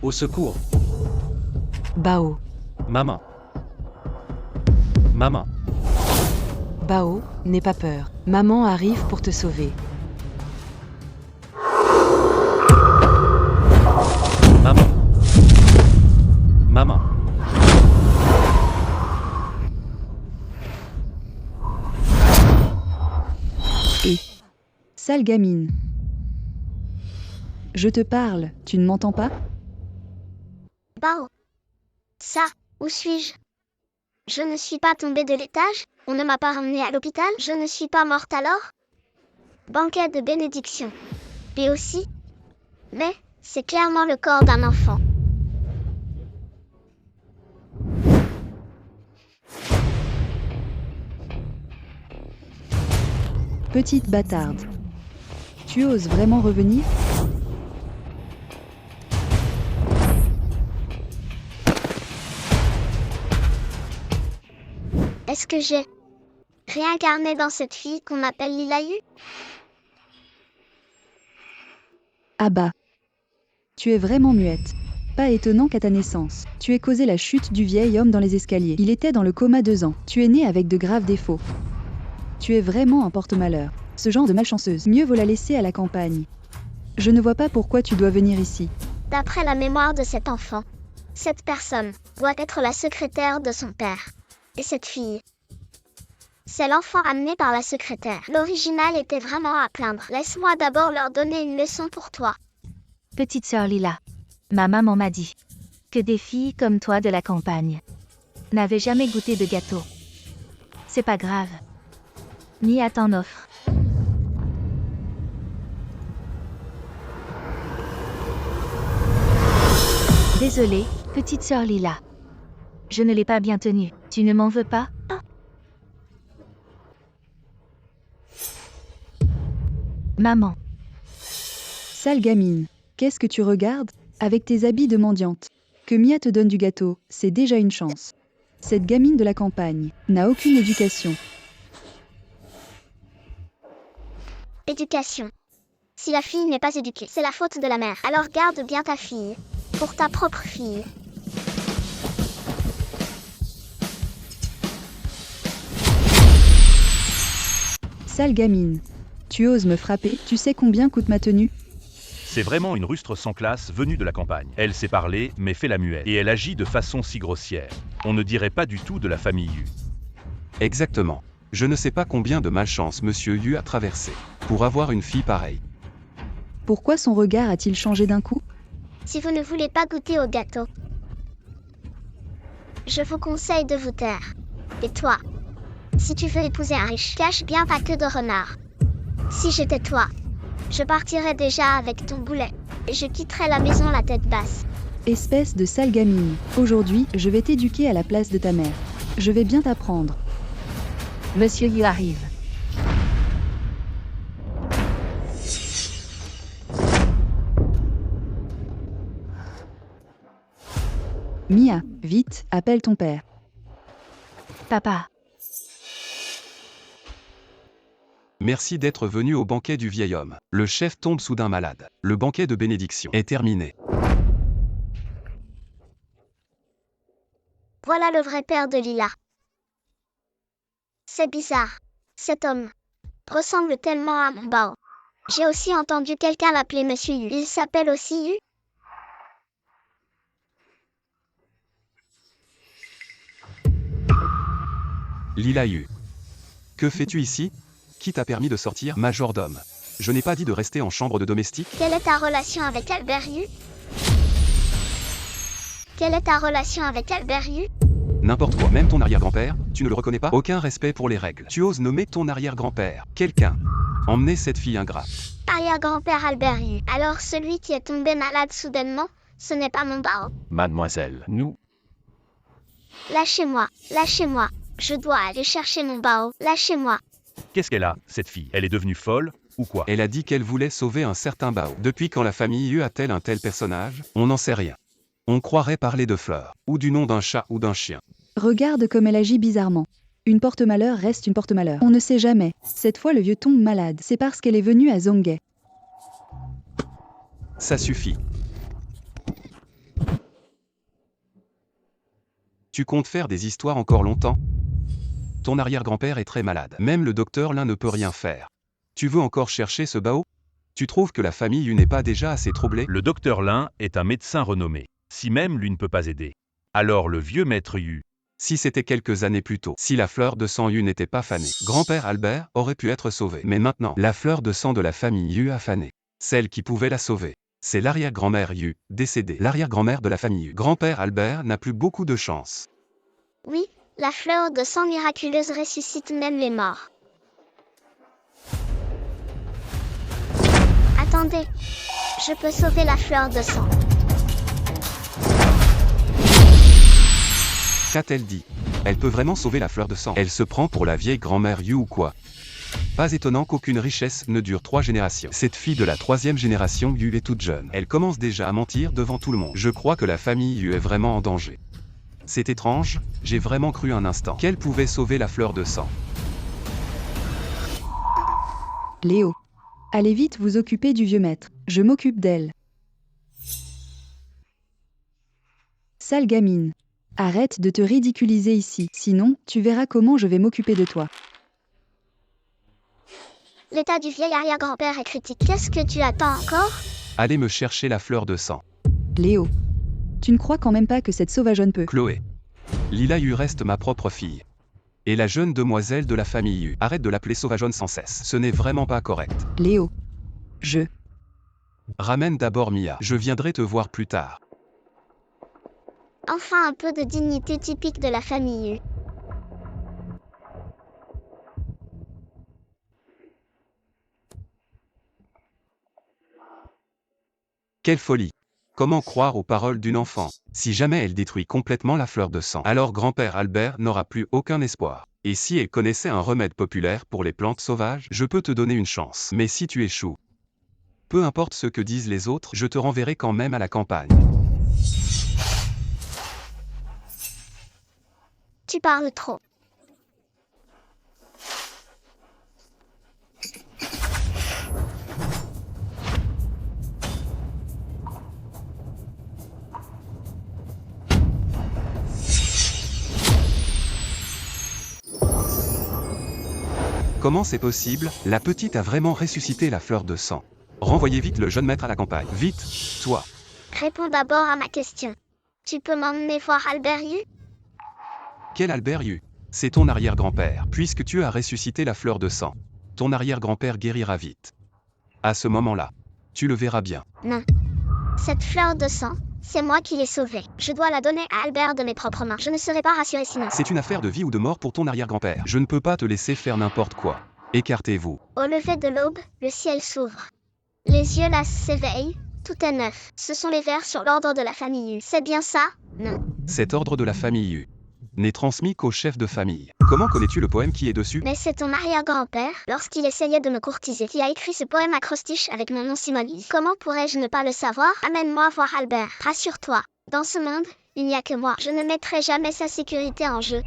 Au secours. Bao. Maman. Maman. Bao, n'aie pas peur. Maman arrive pour te sauver. Maman. Maman. Sale gamine. Je te parle, tu ne m'entends pas? Bao. Ça, où suis-je? Je ne suis pas tombée de l'étage, on ne m'a pas ramenée à l'hôpital, je ne suis pas morte alors? Banquet de bénédiction. Lui aussi? Mais, c'est clairement le corps d'un enfant. Petite bâtarde. Tu oses vraiment revenir? Est-ce que j'ai réincarné dans cette fille qu'on appelle Lilayu? Ah bah. Tu es vraiment muette. Pas étonnant qu'à ta naissance, tu aies causé la chute du vieil homme dans les escaliers. Il était dans le coma 2 ans. Tu es née avec de graves défauts. Tu es vraiment un porte-malheur. Ce genre de malchanceuse, mieux vaut la laisser à la campagne. Je ne vois pas pourquoi tu dois venir ici. D'après la mémoire de cet enfant, cette personne doit être la secrétaire de son père. Et cette fille, c'est l'enfant amené par la secrétaire. L'original était vraiment à plaindre. Laisse-moi d'abord leur donner une leçon pour toi. Petite sœur Lila, ma maman m'a dit que des filles comme toi de la campagne n'avaient jamais goûté de gâteau. C'est pas grave. Mia t'en offre. Désolée, petite sœur Lila. Je ne l'ai pas bien tenue. Tu ne m'en veux pas? Maman. Sale gamine. Qu'est-ce que tu regardes? Avec tes habits de mendiante. Que Mia te donne du gâteau, c'est déjà une chance. Cette gamine de la campagne n'a aucune éducation. Éducation. Si la fille n'est pas éduquée, c'est la faute de la mère. Alors garde bien ta fille. Pour ta propre fille. Sale gamine. Tu oses me frapper? Tu sais combien coûte ma tenue? C'est vraiment une rustre sans classe venue de la campagne. Elle sait parler, mais fait la muette. Et elle agit de façon si grossière. On ne dirait pas du tout de la famille Yu. Exactement. Je ne sais pas combien de malchance Monsieur Yu a traversé pour avoir une fille pareille. Pourquoi son regard a-t-il changé d'un coup? Si vous ne voulez pas goûter au gâteau, je vous conseille de vous taire. Et toi, si tu veux épouser un riche, cache bien ta queue de renard. Si j'étais toi, je partirais déjà avec ton boulet, et je quitterais la maison la tête basse. Espèce de sale gamine. Aujourd'hui, je vais t'éduquer à la place de ta mère. Je vais bien t'apprendre. Monsieur Yu arrive. Mia, vite, appelle ton père. Papa. Merci d'être venu au banquet du vieil homme. Le chef tombe soudain malade. Le banquet de bénédiction est terminé. Voilà le vrai père de Lila. C'est bizarre. Cet homme ressemble tellement à mon Bao. J'ai aussi entendu quelqu'un l'appeler Monsieur Yu. Il s'appelle aussi Yu. Lila Yu. Que fais-tu ici? Qui t'a permis de sortir, majordome? Je n'ai pas dit de rester en chambre de domestique? Quelle est ta relation avec Albert Yu? Quelle est ta relation avec Albert Yu? N'importe quoi, même ton arrière-grand-père, tu ne le reconnais pas? Aucun respect pour les règles. Tu oses nommer ton arrière-grand-père. Quelqu'un. Emmenez cette fille ingrate. Arrière-grand-père Albert Yu. Alors celui qui est tombé malade soudainement, ce n'est pas mon Bao. Mademoiselle, nous... Lâchez-moi, lâchez-moi. Je dois aller chercher mon Bao. Lâchez-moi. Qu'est-ce qu'elle a, cette fille? Elle est devenue folle, ou quoi? Elle a dit qu'elle voulait sauver un certain Bao. Depuis quand la famille Yu a-t-elle un tel personnage? On n'en sait rien. On croirait parler de fleurs, ou du nom d'un chat ou d'un chien. Regarde comme elle agit bizarrement. Une porte-malheur reste une porte-malheur. On ne sait jamais. Cette fois, le vieux tombe malade. C'est parce qu'elle est venue à Zonghe. Ça suffit. Tu comptes faire des histoires encore longtemps? Ton arrière-grand-père est très malade. Même le docteur Lin ne peut rien faire. Tu veux encore chercher ce Bao? Tu trouves que la famille Yu n'est pas déjà assez troublée? Le docteur Lin est un médecin renommé. Si même lui ne peut pas aider. Alors le vieux maître Yu. Si c'était quelques années plus tôt, si la fleur de sang Yu n'était pas fanée, grand-père Albert aurait pu être sauvé. Mais maintenant, la fleur de sang de la famille Yu a fané. Celle qui pouvait la sauver, c'est l'arrière-grand-mère Yu, décédée. L'arrière-grand-mère de la famille Yu. Grand-père Albert n'a plus beaucoup de chance. Oui, la fleur de sang miraculeuse ressuscite même les morts. Attendez, je peux sauver la fleur de sang. Qu'a-t-elle dit? Elle peut vraiment sauver la fleur de sang. Elle se prend pour la vieille grand-mère Yu ou quoi? Pas étonnant qu'aucune richesse ne dure 3 générations. Cette fille de la 3e génération Yu est toute jeune. Elle commence déjà à mentir devant tout le monde. Je crois que la famille Yu est vraiment en danger. C'est étrange, j'ai vraiment cru un instant qu'elle pouvait sauver la fleur de sang. Léo. Allez vite vous occuper du vieux maître. Je m'occupe d'elle. Sale gamine. Arrête de te ridiculiser ici, sinon, tu verras comment je vais m'occuper de toi. L'état du vieil arrière-grand-père est critique. Qu'est-ce que tu attends encore? Allez me chercher la fleur de sang. Léo. Tu ne crois quand même pas que cette sauvageonne peut... Chloé. Lila Yu reste ma propre fille. Et la jeune demoiselle de la famille Yu. Arrête de l'appeler sauvageonne sans cesse. Ce n'est vraiment pas correct. Léo. Ramène d'abord Mia. Je viendrai te voir plus tard. Enfin un peu de dignité typique de la famille Yu. Quelle folie! Comment croire aux paroles d'une enfant? Si jamais elle détruit complètement la fleur de sang, alors grand-père Albert n'aura plus aucun espoir. Et si elle connaissait un remède populaire pour les plantes sauvages, je peux te donner une chance. Mais si tu échoues, peu importe ce que disent les autres, je te renverrai quand même à la campagne. Tu parles trop. Comment c'est possible? La petite a vraiment ressuscité la fleur de sang. Renvoyez vite le jeune maître à la campagne. Vite, toi. Réponds d'abord à ma question. Tu peux m'emmener voir Albert Yu? Quel Albert Yu? C'est ton arrière-grand-père. Puisque tu as ressuscité la fleur de sang, ton arrière-grand-père guérira vite. À ce moment-là, tu le verras bien. Non. Cette fleur de sang, c'est moi qui l'ai sauvée. Je dois la donner à Albert de mes propres mains. Je ne serai pas rassurée sinon. C'est une affaire de vie ou de mort pour ton arrière-grand-père. Je ne peux pas te laisser faire n'importe quoi. Écartez-vous. Au lever de l'aube, le ciel s'ouvre. Les yeux là s'éveillent, tout est neuf. Ce sont les vers sur l'ordre de la famille Yu. C'est bien ça? Non. Cet ordre de la famille Yu n'est transmis qu'au chef de famille. Comment connais-tu le poème qui est dessus? Mais c'est ton arrière-grand-père, lorsqu'il essayait de me courtiser, qui a écrit ce poème acrostiche avec mon nom Simonis. Comment pourrais-je ne pas le savoir? Amène-moi voir Albert. Rassure-toi, dans ce monde, il n'y a que moi. Je ne mettrai jamais sa sécurité en jeu.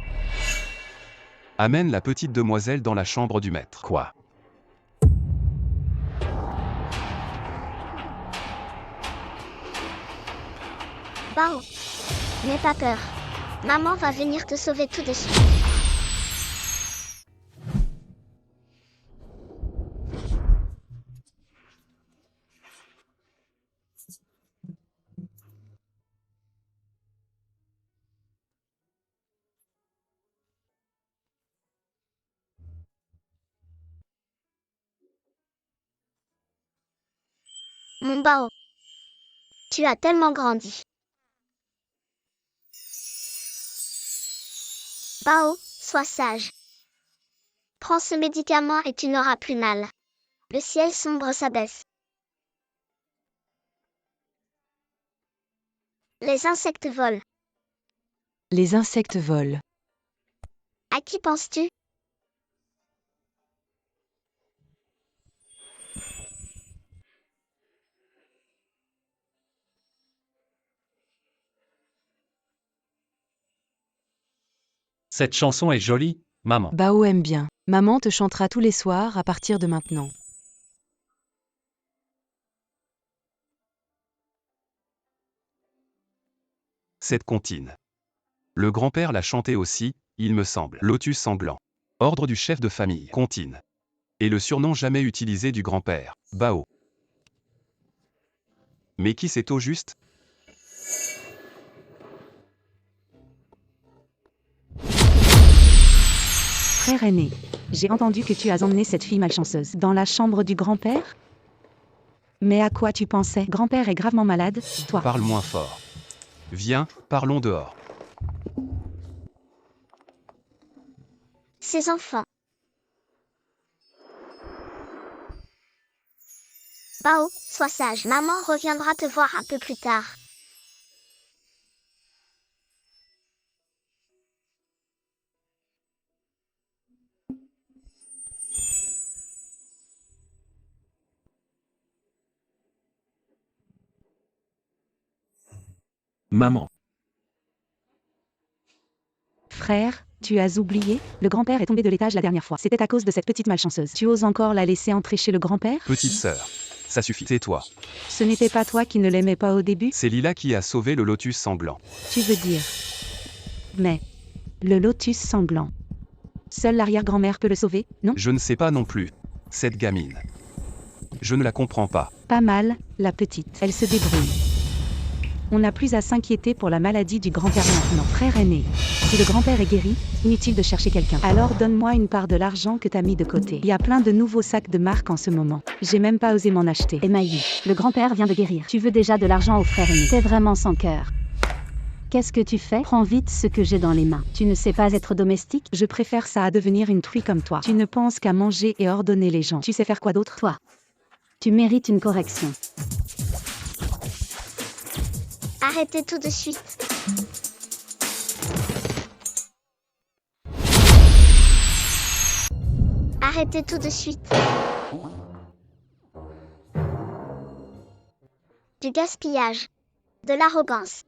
Amène la petite demoiselle dans la chambre du maître. Quoi? Bao, n'aie pas peur. Maman va venir te sauver tout de suite. Mon Bao, tu as tellement grandi. Bao, sois sage. Prends ce médicament et tu n'auras plus mal. Le ciel sombre s'abaisse. Les insectes volent. Les insectes volent. À qui penses-tu? Cette chanson est jolie, maman. Bao aime bien. Maman te chantera tous les soirs à partir de maintenant. Cette comptine. Le grand-père l'a chanté aussi, il me semble. Lotus sanglant. Ordre du chef de famille. Contine. Et le surnom jamais utilisé du grand-père. Bao. Mais qui c'est au juste? Frère aîné, j'ai entendu que tu as emmené cette fille malchanceuse dans la chambre du grand-père? Mais à quoi tu pensais? Grand-père est gravement malade, toi. Parle moins fort. Viens, parlons dehors. Ces enfants. Bao, sois sage. Maman reviendra te voir un peu plus tard. Maman. Frère, tu as oublié? Le grand-père est tombé de l'étage la dernière fois. C'était à cause de cette petite malchanceuse. Tu oses encore la laisser entrer chez le grand-père? Petite sœur. Ça suffit, tais-toi. Ce n'était pas toi qui ne l'aimais pas au début? C'est Lila qui a sauvé le lotus sanglant. Tu veux dire. Mais. Le lotus sanglant. Seule l'arrière-grand-mère peut le sauver, non? Je ne sais pas non plus. Cette gamine. Je ne la comprends pas. Pas mal, la petite. Elle se débrouille. On n'a plus à s'inquiéter pour la maladie du grand-père maintenant. Frère aîné, si le grand-père est guéri, inutile de chercher quelqu'un. Alors donne-moi une part de l'argent que t'as mis de côté. Il y a plein de nouveaux sacs de marque en ce moment. J'ai même pas osé m'en acheter. Emaï, le grand-père vient de guérir. Tu veux déjà de l'argent au frère aîné. C'est vraiment sans cœur. Qu'est-ce que tu fais? Prends vite ce que j'ai dans les mains. Tu ne sais pas être domestique? Je préfère ça à devenir une truie comme toi. Tu ne penses qu'à manger et ordonner les gens. Tu sais faire quoi d'autre? Toi. Tu mérites une correction. Arrêtez tout de suite. Arrêtez tout de suite. Du gaspillage. De l'arrogance.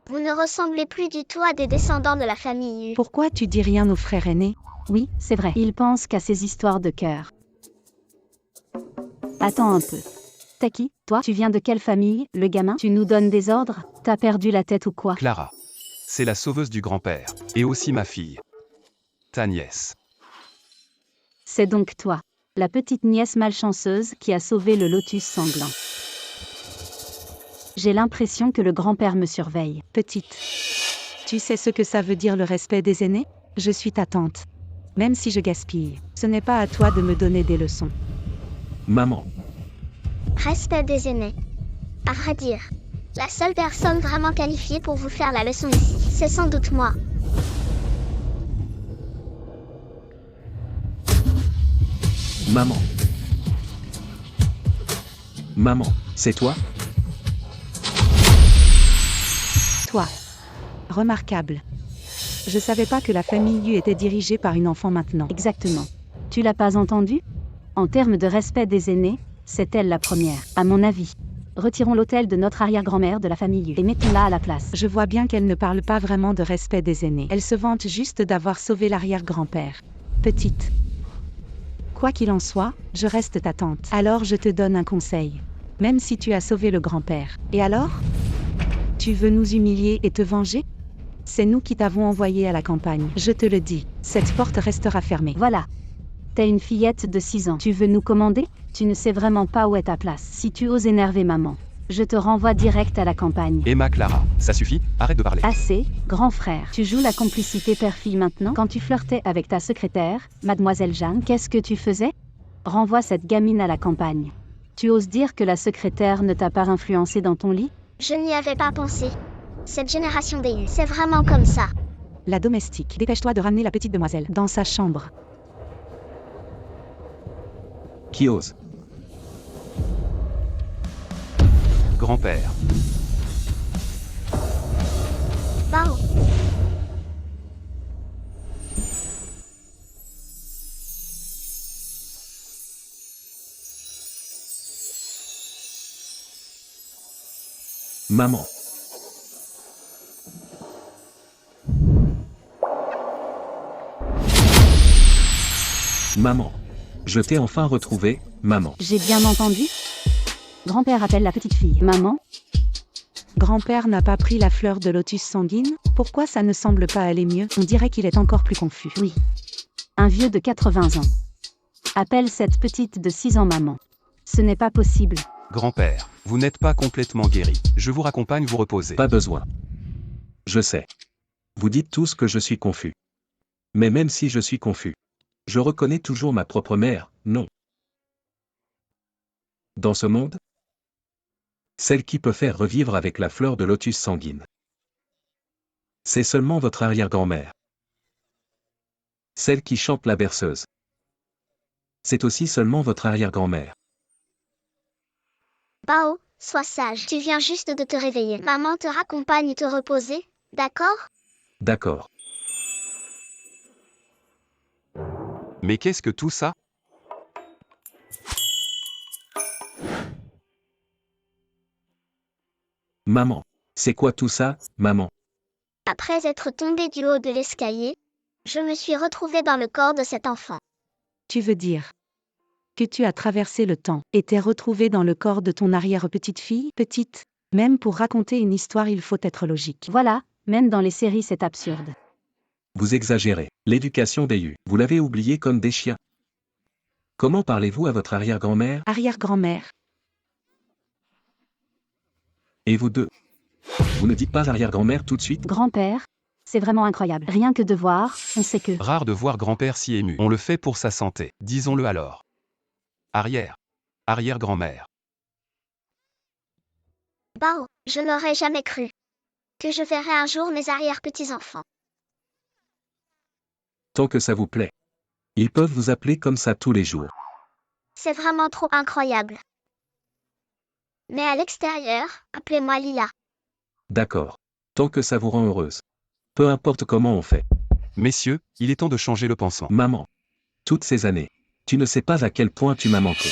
Vous ne ressemblez plus du tout à des descendants de la famille Yu. Pourquoi tu dis rien aux frères aînés? Oui, c'est vrai. Il pense qu'à ces histoires de cœur. Attends un peu. T'as qui? Toi? Tu viens de quelle famille? Le gamin? Tu nous donnes des ordres? T'as perdu la tête ou quoi? Clara. C'est la sauveuse du grand-père. Et aussi ma fille. Ta nièce. C'est donc toi, la petite nièce malchanceuse qui a sauvé le lotus sanglant. J'ai l'impression que le grand-père me surveille. Petite. Tu sais ce que ça veut dire le respect des aînés? Je suis ta tante. Même si je gaspille, ce n'est pas à toi de me donner des leçons. Maman. Respect des aînés. À vrai dire, la seule personne vraiment qualifiée pour vous faire la leçon ici, c'est sans doute moi. Maman. Maman, c'est toi? Toi. Remarquable. Je savais pas que la famille Yu était dirigée par une enfant maintenant. Exactement. Tu l'as pas entendu? En termes de respect des aînés, c'est elle la première, à mon avis. Retirons l'hôtel de notre arrière-grand-mère de la famille Yu et mettons-la à la place. Je vois bien qu'elle ne parle pas vraiment de respect des aînés. Elle se vante juste d'avoir sauvé l'arrière-grand-père. Petite. Quoi qu'il en soit, je reste ta tante. Alors je te donne un conseil. Même si tu as sauvé le grand-père. Et alors? Tu veux nous humilier et te venger? C'est nous qui t'avons envoyé à la campagne. Je te le dis, cette porte restera fermée. Voilà. T'es une fillette de 6 ans. Tu veux nous commander? Tu ne sais vraiment pas où est ta place. Si tu oses énerver maman, je te renvoie direct à la campagne. Emma Clara, ça suffit, arrête de parler. Assez, grand frère. Tu joues la complicité père-fille maintenant? Quand tu flirtais avec ta secrétaire, mademoiselle Jeanne, qu'est-ce que tu faisais? Renvoie cette gamine à la campagne. Tu oses dire que la secrétaire ne t'a pas influencé dans ton lit? Je n'y avais pas pensé. Cette génération des Yu, c'est vraiment comme ça. La domestique, dépêche-toi de ramener la petite demoiselle dans sa chambre. Qui ose? Grand-père. Bao. Maman. Maman. Je t'ai enfin retrouvé, maman. J'ai bien entendu? Grand-père appelle la petite fille. Maman? Grand-père n'a pas pris la fleur de lotus sanguine? Pourquoi ça ne semble pas aller mieux? On dirait qu'il est encore plus confus. Oui. Un vieux de 80 ans. Appelle cette petite de 6 ans maman. Ce n'est pas possible. Grand-père, vous n'êtes pas complètement guéri. Je vous raccompagne vous reposer. Pas besoin. Je sais. Vous dites tous que je suis confus. Mais même si je suis confus, je reconnais toujours ma propre mère, non. Dans ce monde, celle qui peut faire revivre avec la fleur de lotus sanguine. C'est seulement votre arrière-grand-mère. Celle qui chante la berceuse. C'est aussi seulement votre arrière-grand-mère. Bao, sois sage. Tu viens juste de te réveiller. Maman te raccompagne te reposer, d'accord? D'accord. Mais qu'est-ce que tout ça? Maman. C'est quoi tout ça, maman? Après être tombée du haut de l'escalier, je me suis retrouvée dans le corps de cet enfant. Tu veux dire que tu as traversé le temps et t'es retrouvée dans le corps de ton arrière-petite-fille? Petite, même pour raconter une histoire il faut être logique. Voilà, même dans les séries c'est absurde. Vous exagérez. L'éducation des U. Vous l'avez oublié comme des chiens. Comment parlez-vous à votre arrière-grand-mère? Arrière-grand-mère. Et vous deux? Vous ne dites pas arrière-grand-mère tout de suite? Grand-père, c'est vraiment incroyable. Rien que de voir, on sait que... Rare de voir grand-père si ému. On le fait pour sa santé. Disons-le alors. Arrière. Arrière-grand-mère. Bao, je n'aurais jamais cru que je verrais un jour mes arrière-petits-enfants. Tant que ça vous plaît. Ils peuvent vous appeler comme ça tous les jours. C'est vraiment trop incroyable. Mais à l'extérieur, appelez-moi Lila. D'accord. Tant que ça vous rend heureuse. Peu importe comment on fait. Messieurs, il est temps de changer le pansement. Maman. Toutes ces années. Tu ne sais pas à quel point tu m'as manqué.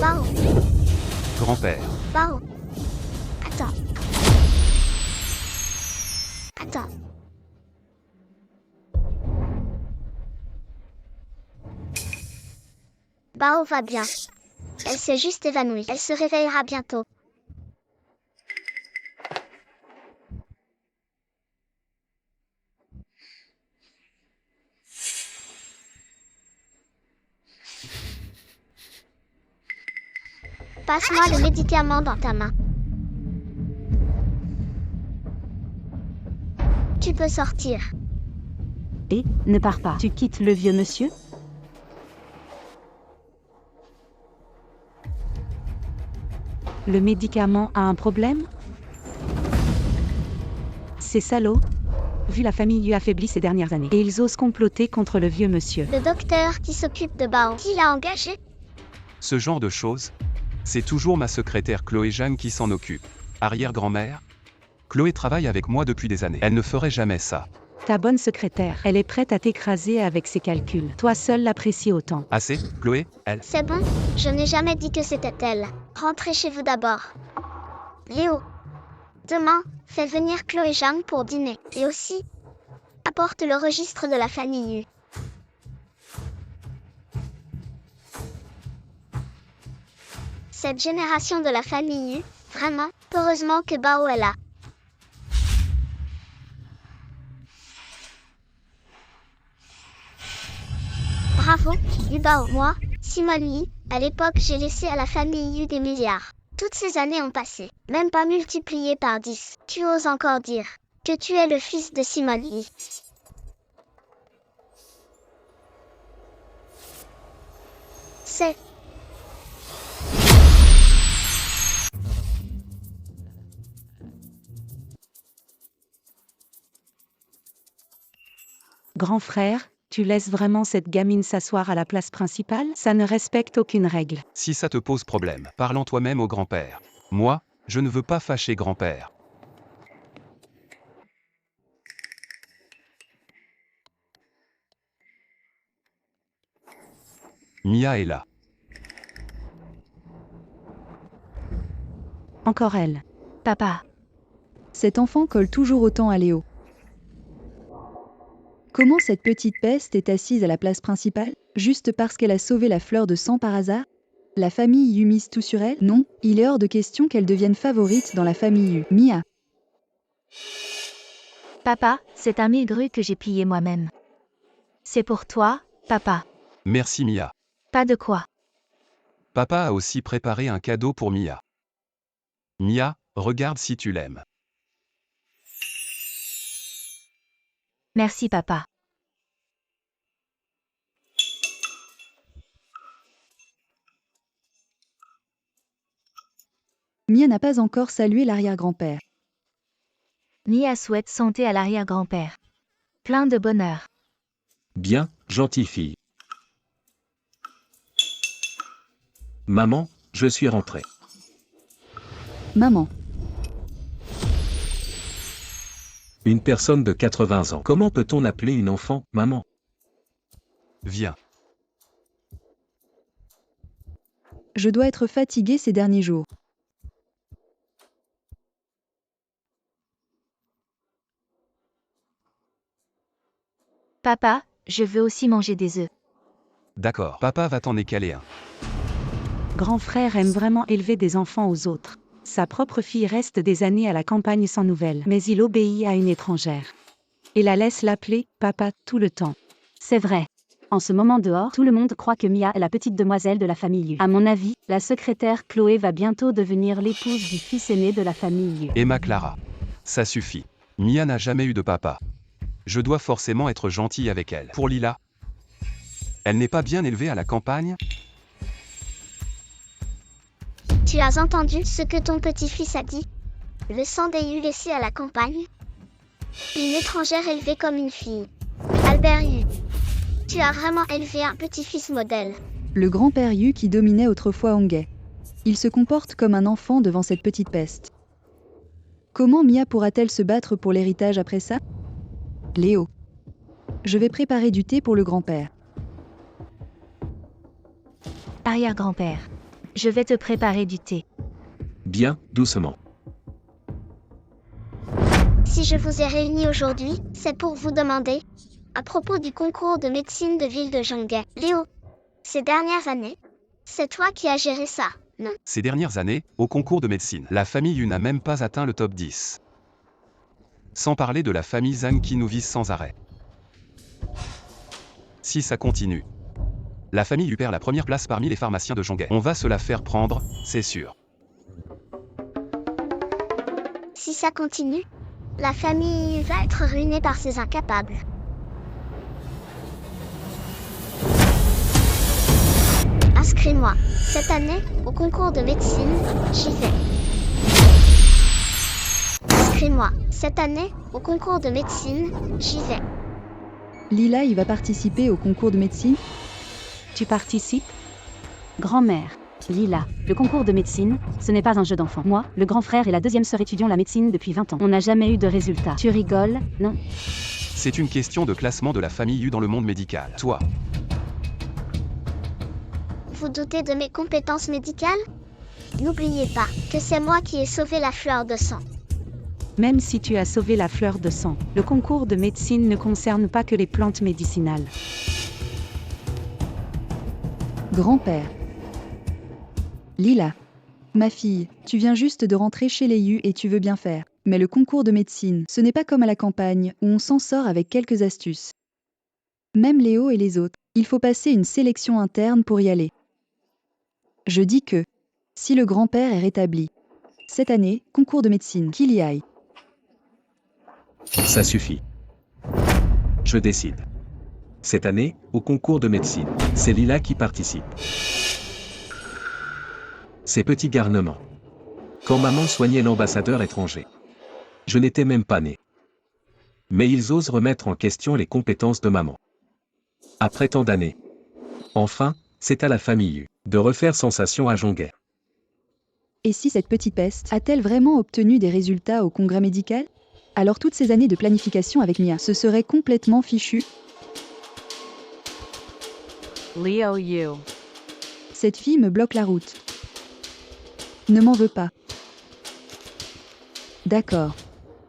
Bao, Grand-père. Bao. Attends. Attends. Bao va bien. Elle s'est juste évanouie. Elle se réveillera bientôt. Passe-moi le médicament dans ta main. Tu peux sortir. Et, ne pars pas. Tu quittes le vieux monsieur? Le médicament a un problème? Ces salauds, vu la famille lui affaiblie ces dernières années, et ils osent comploter contre le vieux monsieur. Le docteur qui s'occupe de Bao, qui l'a engagé? Ce genre de choses, c'est toujours ma secrétaire Chloé Jeanne qui s'en occupe. Arrière-grand-mère? Chloé travaille avec moi depuis des années. Elle ne ferait jamais ça. Ta bonne secrétaire, elle est prête à t'écraser avec ses calculs. Toi seul l'apprécies autant. Assez, Chloé? Elle? C'est bon, je n'ai jamais dit que c'était elle. Rentrez chez vous d'abord. Léo, demain, fais venir Chloé Zhang pour dîner. Et aussi, apporte le registre de la famille Yu. Cette génération de la famille Yu, vraiment, heureusement que Bao est là. Bravo, Yubao. Moi, Simone Lee, à l'époque j'ai laissé à la famille Yu des milliards. Toutes ces années ont passé, même pas multipliées par 10. Tu oses encore dire que tu es le fils de Simone Lee. C'est... Grand frère, tu laisses vraiment cette gamine s'asseoir à la place principale? Ça ne respecte aucune règle. Si ça te pose problème, parle-en toi-même au grand-père. Moi, je ne veux pas fâcher grand-père. Mia est là. Encore elle. Papa. Cet enfant colle toujours autant à Léo. Comment cette petite peste est assise à la place principale, juste parce qu'elle a sauvé la fleur de sang par hasard? La famille Yu mise tout sur elle? Non, il est hors de question qu'elle devienne favorite dans la famille Yu. Mia. Papa, c'est un mille-grue que j'ai plié moi-même. C'est pour toi, papa. Merci Mia. Pas de quoi. Papa a aussi préparé un cadeau pour Mia. Mia, regarde si tu l'aimes. Merci papa. Mia n'a pas encore salué l'arrière-grand-père. Mia souhaite santé à l'arrière-grand-père. Plein de bonheur. Bien, gentille fille. Maman, je suis rentré. Maman. Une personne de 80 ans. Comment peut-on appeler une enfant maman? Viens. Je dois être fatiguée ces derniers jours. Papa, je veux aussi manger des œufs. D'accord. Papa va t'en écaler un. Grand frère aime vraiment élever des enfants aux autres. Sa propre fille reste des années à la campagne sans nouvelles, mais il obéit à une étrangère. Et la laisse l'appeler « papa » tout le temps. C'est vrai. En ce moment dehors, tout le monde croit que Mia est la petite demoiselle de la famille Yu. À mon avis, la secrétaire Chloé va bientôt devenir l'épouse du fils aîné de la famille Yu. Emma Clara. Ça suffit. Mia n'a jamais eu de papa. Je dois forcément être gentil avec elle. Pour Lila, elle n'est pas bien élevée à la campagne? Tu as entendu ce que ton petit-fils a dit? Le sang des Yu laissé à la campagne? Une étrangère élevée comme une fille. Albert Yu. Tu as vraiment élevé un petit-fils modèle. Le grand-père Yu qui dominait autrefois Hongay. Il se comporte comme un enfant devant cette petite peste. Comment Mia pourra-t-elle se battre pour l'héritage après ça? Léo. Je vais préparer du thé pour le grand-père. Arrière-grand-père. Je vais te préparer du thé. Bien, doucement. Si je vous ai réunis aujourd'hui, c'est pour vous demander, à propos du concours de médecine de ville de Zhonghe. Léo, ces dernières années, c'est toi qui as géré ça, non? Ces dernières années, au concours de médecine, la famille Yu n'a même pas atteint le top 10. Sans parler de la famille Zhang qui nous vise sans arrêt. Si ça continue, la famille Yu perd la première place parmi les pharmaciens de Zhonghe. On va se la faire prendre, c'est sûr. Si ça continue, la famille va être ruinée par ces incapables. Inscris-moi, cette année, au concours de médecine, j'y vais. Inscris-moi, cette année, au concours de médecine, j'y vais. Lila y va participer au concours de médecine? Tu participes? Grand-mère. Lila, le concours de médecine, ce n'est pas un jeu d'enfant. Moi, le grand frère et la deuxième sœur étudions la médecine depuis 20 ans. On n'a jamais eu de résultat. Tu rigoles, non? C'est une question de classement de la famille Yu dans le monde médical. Toi, Vous doutez de mes compétences médicales? N'oubliez pas que c'est moi qui ai sauvé la fleur de sang. Même si tu as sauvé la fleur de sang, le concours de médecine ne concerne pas que les plantes médicinales. Grand-père. Lila. Ma fille, tu viens juste de rentrer chez les Yu et tu veux bien faire. Mais le concours de médecine, ce n'est pas comme à la campagne, où on s'en sort avec quelques astuces. Même Léo et les autres, il faut passer une sélection interne pour y aller. Je dis que, si le grand-père est rétabli, cette année, concours de médecine, qu'il y aille. Ça suffit. Je décide. Cette année, au concours de médecine, c'est Lila qui participe. Ces petits garnements. Quand maman soignait l'ambassadeur étranger. Je n'étais même pas né. Mais ils osent remettre en question les compétences de maman. Après tant d'années. Enfin, c'est à la famille Yu de refaire sensation à Zhonghe. Et si cette petite peste a-t-elle vraiment obtenu des résultats au congrès médical? Alors toutes ces années de planification avec Mia se seraient complètement fichues. Leo Yu. Cette fille me bloque la route. Ne m'en veux pas. D'accord.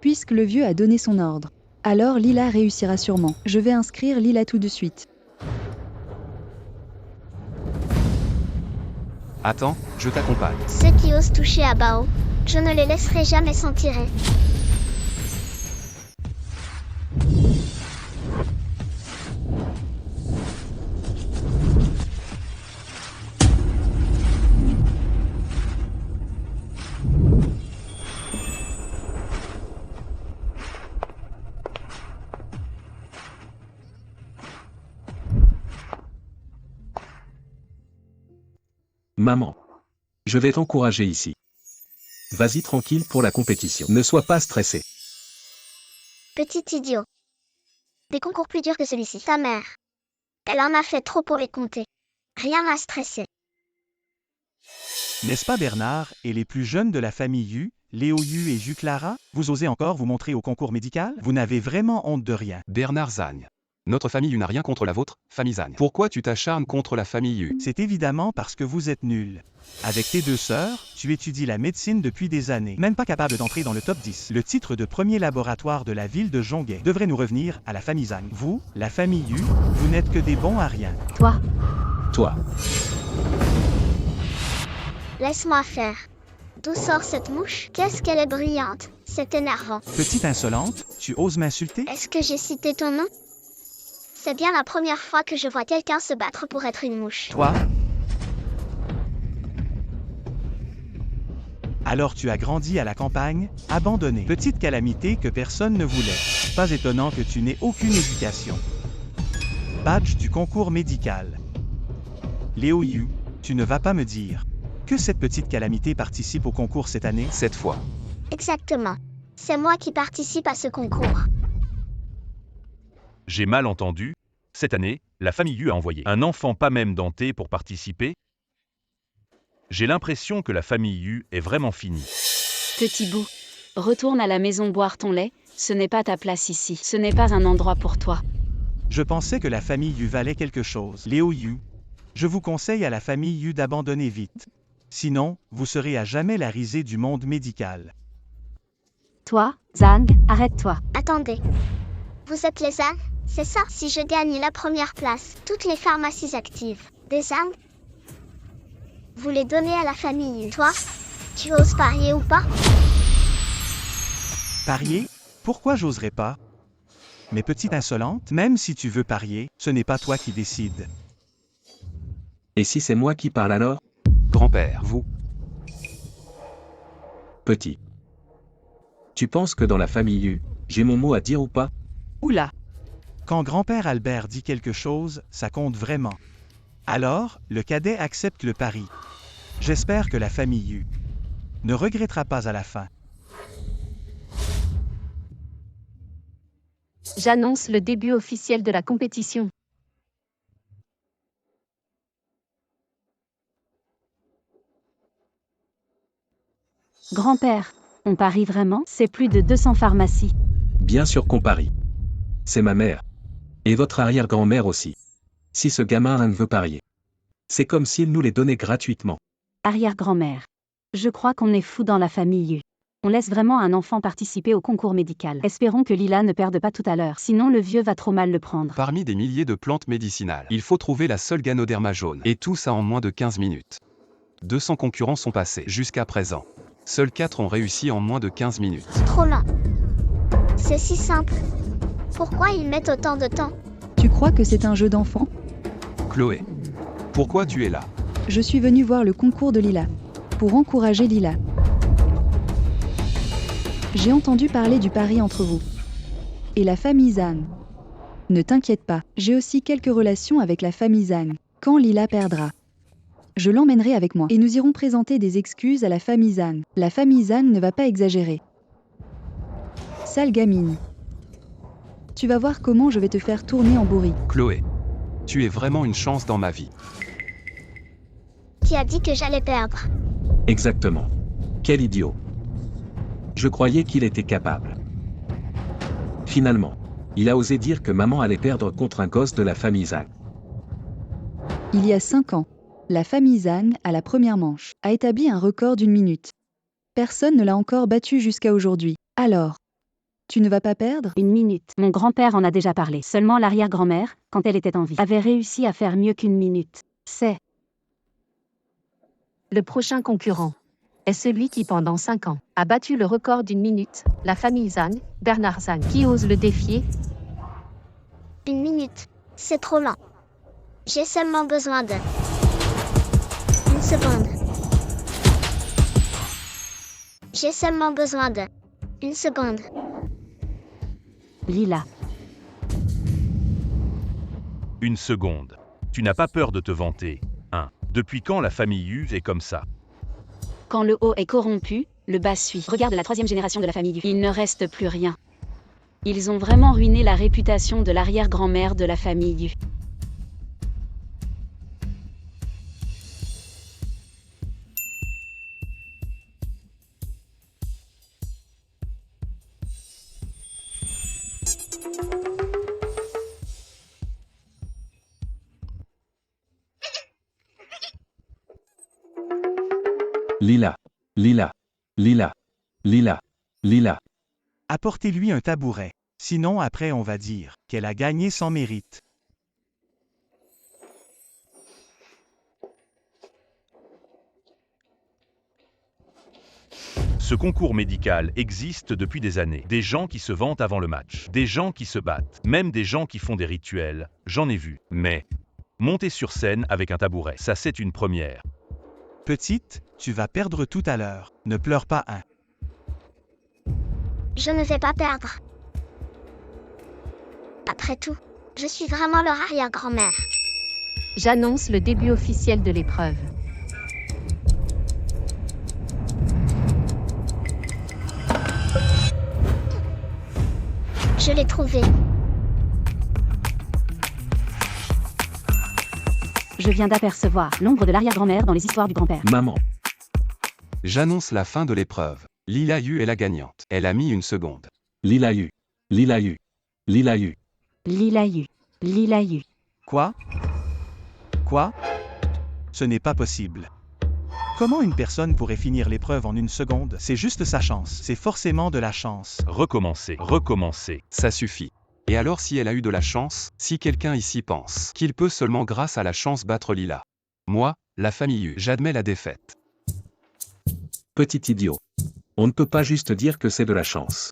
Puisque le vieux a donné son ordre. Alors Lila réussira sûrement. Je vais inscrire Lila tout de suite. Attends, je t'accompagne. Ceux qui osent toucher à Bao, je ne les laisserai jamais s'en tirer. Maman. Je vais t'encourager ici. Vas-y tranquille pour la compétition. Ne sois pas stressé. Petit idiot. Des concours plus durs que celui-ci. Ta mère. Elle en a fait trop pour les compter. Rien à stresser. N'est-ce pas Bernard et les plus jeunes de la famille Yu, Léo Yu et Ju Clara, vous osez encore vous montrer au concours médical? Vous n'avez vraiment honte de rien. Bernard Zagne. Notre famille n'a rien contre la vôtre, famille Zagne. Pourquoi tu t'acharnes contre la famille Yu? C'est évidemment parce que vous êtes nuls. Avec tes deux sœurs, tu étudies la médecine depuis des années, même pas capable d'entrer dans le top 10. Le titre de premier laboratoire de la ville de Jonguet devrait nous revenir à la famille Zagne. Vous, la famille Yu, vous n'êtes que des bons à rien. Toi, Toi. Laisse-moi faire. D'où sort cette mouche? Qu'est-ce qu'elle est brillante. C'est énervant. Petite insolente, tu oses m'insulter? Est-ce que j'ai cité ton nom? C'est bien la première fois que je vois quelqu'un se battre pour être une mouche. Toi? Alors tu as grandi à la campagne, abandonné. Petite calamité que personne ne voulait. Pas étonnant que tu n'aies aucune éducation. Badge du concours médical. Léo Yu, tu ne vas pas me dire que cette petite calamité participe au concours cette année? Cette fois. Exactement. C'est moi qui participe à ce concours. J'ai mal entendu. Cette année, la famille Yu a envoyé un enfant pas même denté pour participer. J'ai l'impression que la famille Yu est vraiment finie. petit bout. Retourne à la maison boire ton lait, ce n'est pas ta place ici. Ce n'est pas un endroit pour toi. Je pensais que la famille Yu valait quelque chose. Léo Yu, je vous conseille à la famille Yu d'abandonner vite. Sinon, vous serez à jamais la risée du monde médical. Toi, Zhang, arrête-toi. Attendez. Vous êtes les Zhang? C'est ça? Si je gagne la première place, toutes les pharmacies actives des Zhang, vous les donnez à la famille Yu. Toi, tu oses parier ou pas? Parier? Pourquoi j'oserais pas? Mais petite insolente, même si tu veux parier, ce n'est pas toi qui décides. Et si c'est moi qui parle alors? Grand-père, vous. Petit. Tu penses que dans la famille Yu, j'ai mon mot à dire ou pas? Oula! Quand grand-père Albert dit quelque chose, ça compte vraiment. Alors, le cadet accepte le pari. J'espère que la famille Yu ne regrettera pas à la fin. J'annonce le début officiel de la compétition. Grand-père, on parie vraiment? C'est plus de 200 pharmacies. Bien sûr qu'on parie. C'est ma mère. Et votre arrière-grand-mère aussi. Si ce gamin veut parier. C'est comme s'il nous les donnait gratuitement. Arrière-grand-mère. Je crois qu'on est fou dans la famille Yu. On laisse vraiment un enfant participer au concours médical. Espérons que Lila ne perde pas tout à l'heure, sinon le vieux va trop mal le prendre. Parmi des milliers de plantes médicinales, il faut trouver la seule Ganoderma jaune. Et tout ça en moins de 15 minutes. 200 concurrents sont passés jusqu'à présent. Seuls 4 ont réussi en moins de 15 minutes. Trop lent. C'est si simple. Pourquoi ils mettent autant de temps? Tu crois que c'est un jeu d'enfant? Chloé, pourquoi tu es là? Je suis venue voir le concours de Lila. Pour encourager Lila. J'ai entendu parler du pari entre vous. Et la famille Zhang. Ne t'inquiète pas, j'ai aussi quelques relations avec la famille Zhang. Quand Lila perdra, je l'emmènerai avec moi. Et nous irons présenter des excuses à la famille Zhang. La famille Zhang ne va pas exagérer. Sale gamine. Tu vas voir comment je vais te faire tourner en bourri. Chloé, tu es vraiment une chance dans ma vie. Qui a dit que j'allais perdre? Exactement. Quel idiot. Je croyais qu'il était capable. Finalement, il a osé dire que maman allait perdre contre un gosse de la famille Zhang. Il y a 5 ans, la famille Zhang, à la première manche, a établi un record d'1 minute. Personne ne l'a encore battu jusqu'à aujourd'hui. Alors, Tu ne vas pas perdre? Une minute. Mon grand-père en a déjà parlé. Seulement l'arrière-grand-mère, quand elle était en vie, avait réussi à faire mieux qu'une minute. C'est Le prochain concurrent est celui qui, pendant 5 ans, a battu le record d'une minute, la famille Zhang, Bernard Zhang. Qui ose le défier? Une minute. C'est trop lent. J'ai seulement besoin de... Une seconde. J'ai seulement besoin de... Une seconde. Lila. Une seconde. Tu n'as pas peur de te vanter. Depuis quand la famille Yu est comme ça? Quand le haut est corrompu, le bas suit. Regarde la 3e génération de la famille Yu. Il ne reste plus rien. Ils ont vraiment ruiné la réputation de l'arrière-grand-mère de la famille Yu. Lila. Lila. Lila. Lila. Lila. Apportez-lui un tabouret. Sinon, après, on va dire qu'elle a gagné sans mérite. Ce concours médical existe depuis des années. Des gens qui se vantent avant le match, des gens qui se battent, même des gens qui font des rituels, j'en ai vu. Mais monter sur scène avec un tabouret, ça c'est une première. Petite, tu vas perdre tout à l'heure. Ne pleure pas, hein. Je ne vais pas perdre. Après tout, je suis vraiment leur arrière-grand-mère. J'annonce le début officiel de l'épreuve. Je l'ai trouvé. Je viens d'apercevoir l'ombre de l'arrière-grand-mère dans les histoires du grand-père. Maman. J'annonce la fin de l'épreuve. Lila Yu est la gagnante. Elle a mis une seconde. Lila Yu. Lila Yu. Lila Yu. Lila Yu. Lila Yu. Quoi? Quoi? Ce n'est pas possible. Comment une personne pourrait finir l'épreuve en une seconde? C'est juste sa chance. C'est forcément de la chance. Recommencer, recommencer. Ça suffit. Et alors si elle a eu de la chance, si quelqu'un ici pense qu'il peut seulement grâce à la chance battre Lila. Moi, la famille Yu, j'admets la défaite. Petit idiot. On ne peut pas juste dire que c'est de la chance.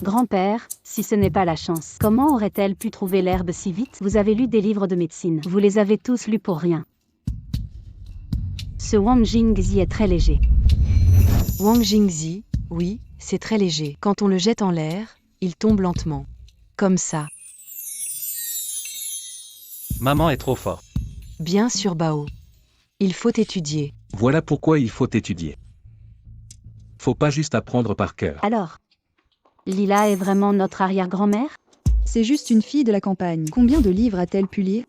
Grand-père, si ce n'est pas la chance, comment aurait-elle pu trouver l'herbe si vite? Vous avez lu des livres de médecine. Vous les avez tous lus pour rien. Ce Wang Jingzi est très léger. Wang Jingzi, oui, c'est très léger. Quand on le jette en l'air, il tombe lentement. Comme ça. Maman est trop fort. Bien sûr, Bao. Il faut étudier. Voilà pourquoi il faut étudier. Faut pas juste apprendre par cœur. Alors, Lila est vraiment notre arrière-grand-mère? C'est juste une fille de la campagne. Combien de livres a-t-elle pu lire?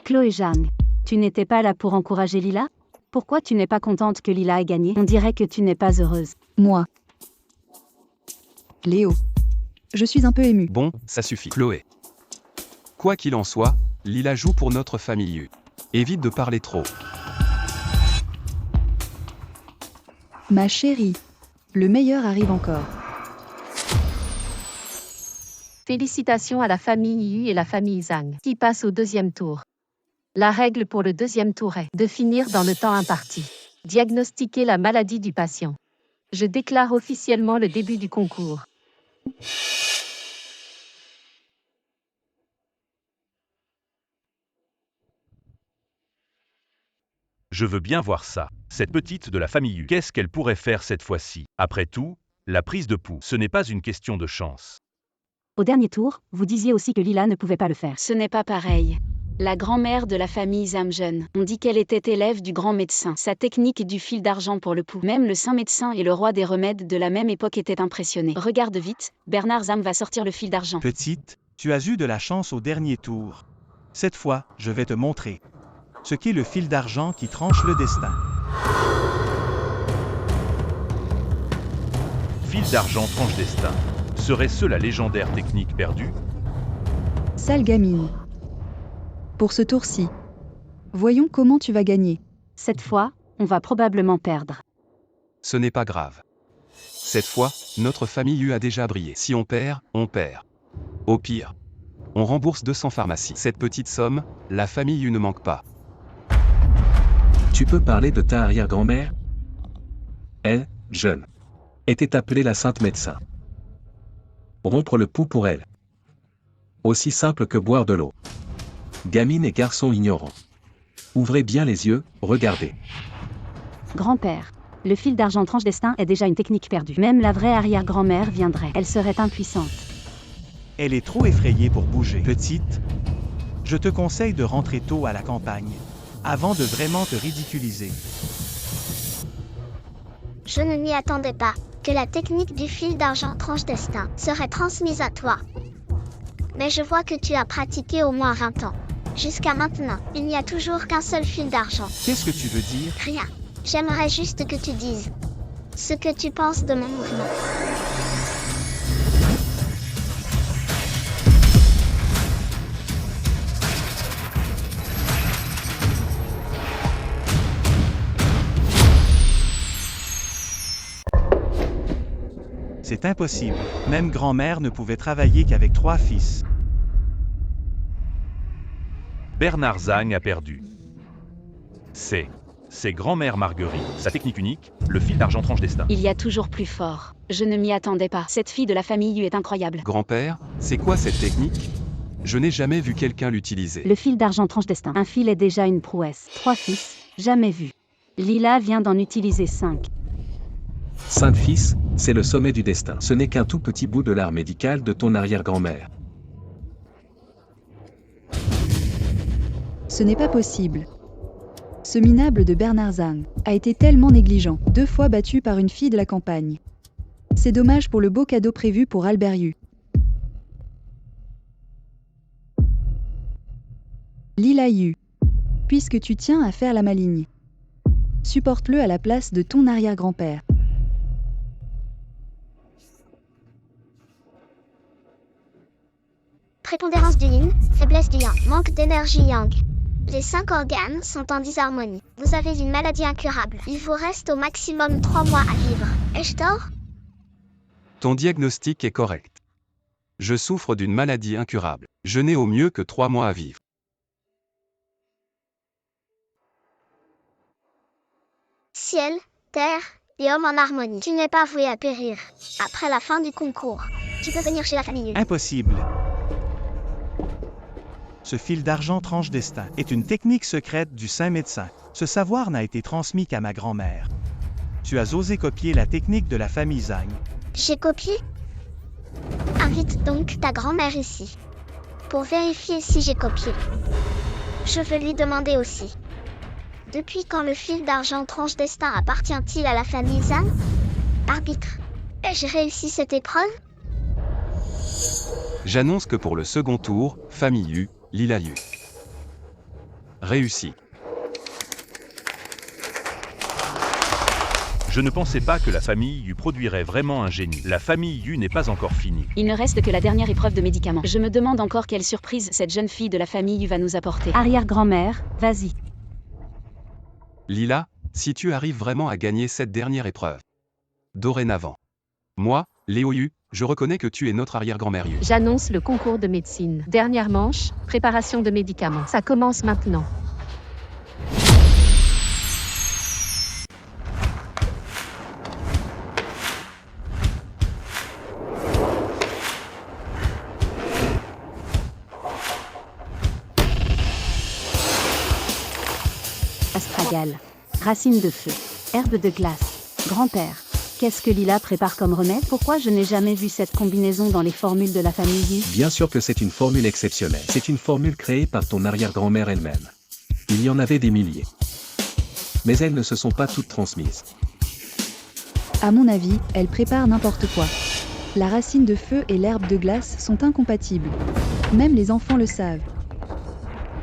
Chloé Zhang, tu n'étais pas là pour encourager Lila? Pourquoi tu n'es pas contente que Lila ait gagné? On dirait que tu n'es pas heureuse. Moi. Léo. Je suis un peu émue. Bon, ça suffit. Chloé. Quoi qu'il en soit, Lila joue pour notre famille Yu. Évite de parler trop. Ma chérie. Le meilleur arrive encore. Félicitations à la famille Yu et la famille Zhang, qui passent au 2e tour. La règle pour le 2e tour est de finir dans le temps imparti. Diagnostiquer la maladie du patient. Je déclare officiellement le début du concours. Je veux bien voir ça. Cette petite de la famille Yu, qu'est-ce qu'elle pourrait faire cette fois-ci? Après tout, la prise de pouls, ce n'est pas une question de chance. Au dernier tour, vous disiez aussi que Lila ne pouvait pas le faire. Ce n'est pas pareil. La grand-mère de la famille Zamjeon. On dit qu'elle était élève du grand médecin. Sa technique du fil d'argent pour le pouls. Même le saint médecin et le roi des remèdes de la même époque étaient impressionnés. Regarde vite, Bernard Zam va sortir le fil d'argent. Petite, tu as eu de la chance au dernier tour. Cette fois, je vais te montrer ce qu'est le fil d'argent qui tranche le destin. Fil d'argent tranche destin. Serait-ce la légendaire technique perdue? Sale gamine. Pour ce tour-ci. Voyons comment tu vas gagner. Cette fois, on va probablement perdre. Ce n'est pas grave. Cette fois, notre famille Yu a déjà brillé. Si on perd, on perd. Au pire, on rembourse 200 pharmacies. Cette petite somme, la famille Yu ne manque pas. Tu peux parler de ta arrière-grand-mère? Elle, jeune, était appelée la Sainte Médecin. Rompre le pouls pour elle. Aussi simple que boire de l'eau. Gamine et garçon ignorants. Ouvrez bien les yeux, regardez. Grand-père. Le fil d'argent tranche destin est déjà une technique perdue. Même la vraie arrière-grand-mère viendrait. Elle serait impuissante. Elle est trop effrayée pour bouger. Petite, je te conseille de rentrer tôt à la campagne, avant de vraiment te ridiculiser. Je ne m'y attendais pas, que la technique du fil d'argent tranche destin serait transmise à toi. Mais je vois que tu as pratiqué au moins 20 ans. Jusqu'à maintenant, il n'y a toujours qu'un seul fil d'argent. Qu'est-ce que tu veux dire? Rien. J'aimerais juste que tu dises ce que tu penses de mon mouvement. C'est impossible. Même grand-mère ne pouvait travailler qu'avec 3 fils. Bernard Zhang a perdu. C'est grand-mère Marguerite. Sa technique unique, le fil d'argent tranche destin. Il y a toujours plus fort. Je ne m'y attendais pas. Cette fille de la famille Yu est incroyable. Grand-père, c'est quoi cette technique? Je n'ai jamais vu quelqu'un l'utiliser. Le fil d'argent tranche destin. Un fil est déjà une prouesse. 3 fils, jamais vu. Lila vient d'en utiliser 5. 5 fils, c'est le sommet du destin. Ce n'est qu'un tout petit bout de l'art médical de ton arrière-grand-mère. Ce n'est pas possible. Ce minable de Bernard Zhang a été tellement négligent, 2 fois battu par une fille de la campagne. C'est dommage pour le beau cadeau prévu pour Albert Yu. Lila Yu, puisque tu tiens à faire la maligne, supporte-le à la place de ton arrière-grand-père. Prépondérance du yin, faiblesse du yang, manque d'énergie yang. Les 5 organes sont en disharmonie. Vous avez une maladie incurable. Il vous reste au maximum 3 mois à vivre. Ai-je tort? Ton diagnostic est correct. Je souffre d'une maladie incurable. Je n'ai au mieux que 3 mois à vivre. Ciel, terre et homme en harmonie. Tu n'es pas voué à périr. Après la fin du concours, tu peux venir chez la famille. Impossible. Ce fil d'argent tranche destin est une technique secrète du saint médecin. Ce savoir n'a été transmis qu'à ma grand-mère. Tu as osé copier la technique de la famille Zhang. J'ai copié? Invite donc ta grand-mère ici, pour vérifier si j'ai copié. Je veux lui demander aussi. Depuis quand le fil d'argent tranche destin appartient-il à la famille Zhang? Arbitre, ai-je réussi cette épreuve? J'annonce que pour le second tour, famille Yu, Lila Yu. Réussi. Je ne pensais pas que la famille Yu produirait vraiment un génie. La famille Yu n'est pas encore finie. Il ne reste que la dernière épreuve de médicaments. Je me demande encore quelle surprise cette jeune fille de la famille Yu va nous apporter. Arrière-grand-mère, vas-y. Lila, si tu arrives vraiment à gagner cette dernière épreuve. Dorénavant. Moi, Léo Yu, je reconnais que tu es notre arrière-grand-mère Yu. J'annonce le concours de médecine. Dernière manche, préparation de médicaments. Ça commence maintenant. Astragale. Racine de feu. Herbe de glace. Grand-père. Qu'est-ce que Lila prépare comme remède? Pourquoi je n'ai jamais vu cette combinaison dans les formules de la famille Yu? Bien sûr que c'est une formule exceptionnelle. C'est une formule créée par ton arrière-grand-mère elle-même. Il y en avait des milliers. Mais elles ne se sont pas toutes transmises. À mon avis, elle prépare n'importe quoi. La racine de feu et l'herbe de glace sont incompatibles. Même les enfants le savent.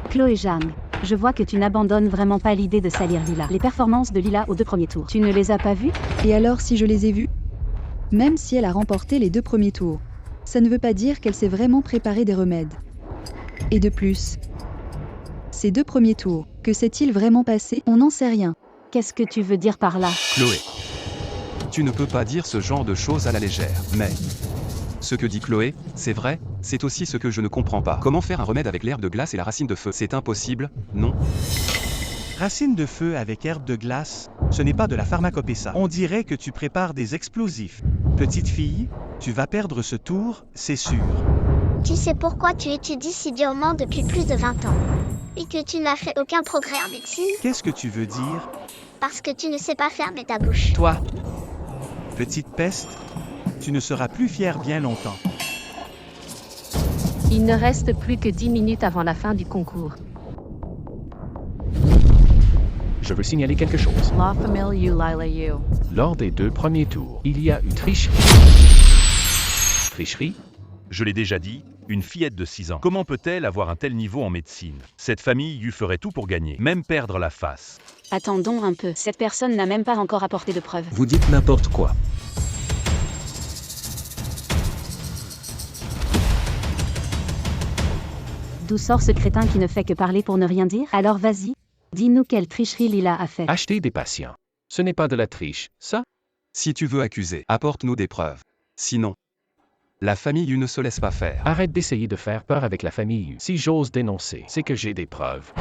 Chloé Zhang. Je vois que tu n'abandonnes vraiment pas l'idée de salir Lila. Les performances de Lila aux 2 premiers tours. Tu ne les as pas vues? Et alors si je les ai vues? Même si elle a remporté les 2 premiers tours, ça ne veut pas dire qu'elle s'est vraiment préparé des remèdes. Et de plus, ces 2 premiers tours, que s'est-il vraiment passé? On n'en sait rien. Qu'est-ce que tu veux dire par là? Chloé. Tu ne peux pas dire ce genre de choses à la légère. Mais ce que dit Chloé, c'est vrai, c'est aussi ce que je ne comprends pas. Comment faire un remède avec l'herbe de glace et la racine de feu? C'est impossible, non? Racine de feu avec herbe de glace, ce n'est pas de la pharmacopée ça. On dirait que tu prépares des explosifs. Petite fille, tu vas perdre ce tour, c'est sûr. Tu sais pourquoi tu étudies si durement depuis plus de 20 ans et que tu n'as fait aucun progrès en médecine? Qu'est-ce que tu veux dire? Parce que tu ne sais pas fermer ta bouche. Toi, petite peste, tu ne seras plus fière bien longtemps. Il ne reste plus que 10 minutes avant la fin du concours. Je veux signaler quelque chose. La famille Lila. Lors des 2 premiers tours, il y a eu tricherie. Tricherie? Je l'ai déjà dit, une fillette de 6 ans. Comment peut-elle avoir un tel niveau en médecine? Cette famille Yu ferait tout pour gagner, même perdre la face. Attendons un peu, cette personne n'a même pas encore apporté de preuves. Vous dites n'importe quoi. D'où sort ce crétin qui ne fait que parler pour ne rien dire? Alors vas-y, dis-nous quelle tricherie Lila a fait. Acheter des patients. Ce n'est pas de la triche, ça? Si tu veux accuser, apporte-nous des preuves. Sinon, la famille Yu ne se laisse pas faire. Arrête d'essayer de faire peur avec la famille Yu. Si j'ose dénoncer, c'est que j'ai des preuves.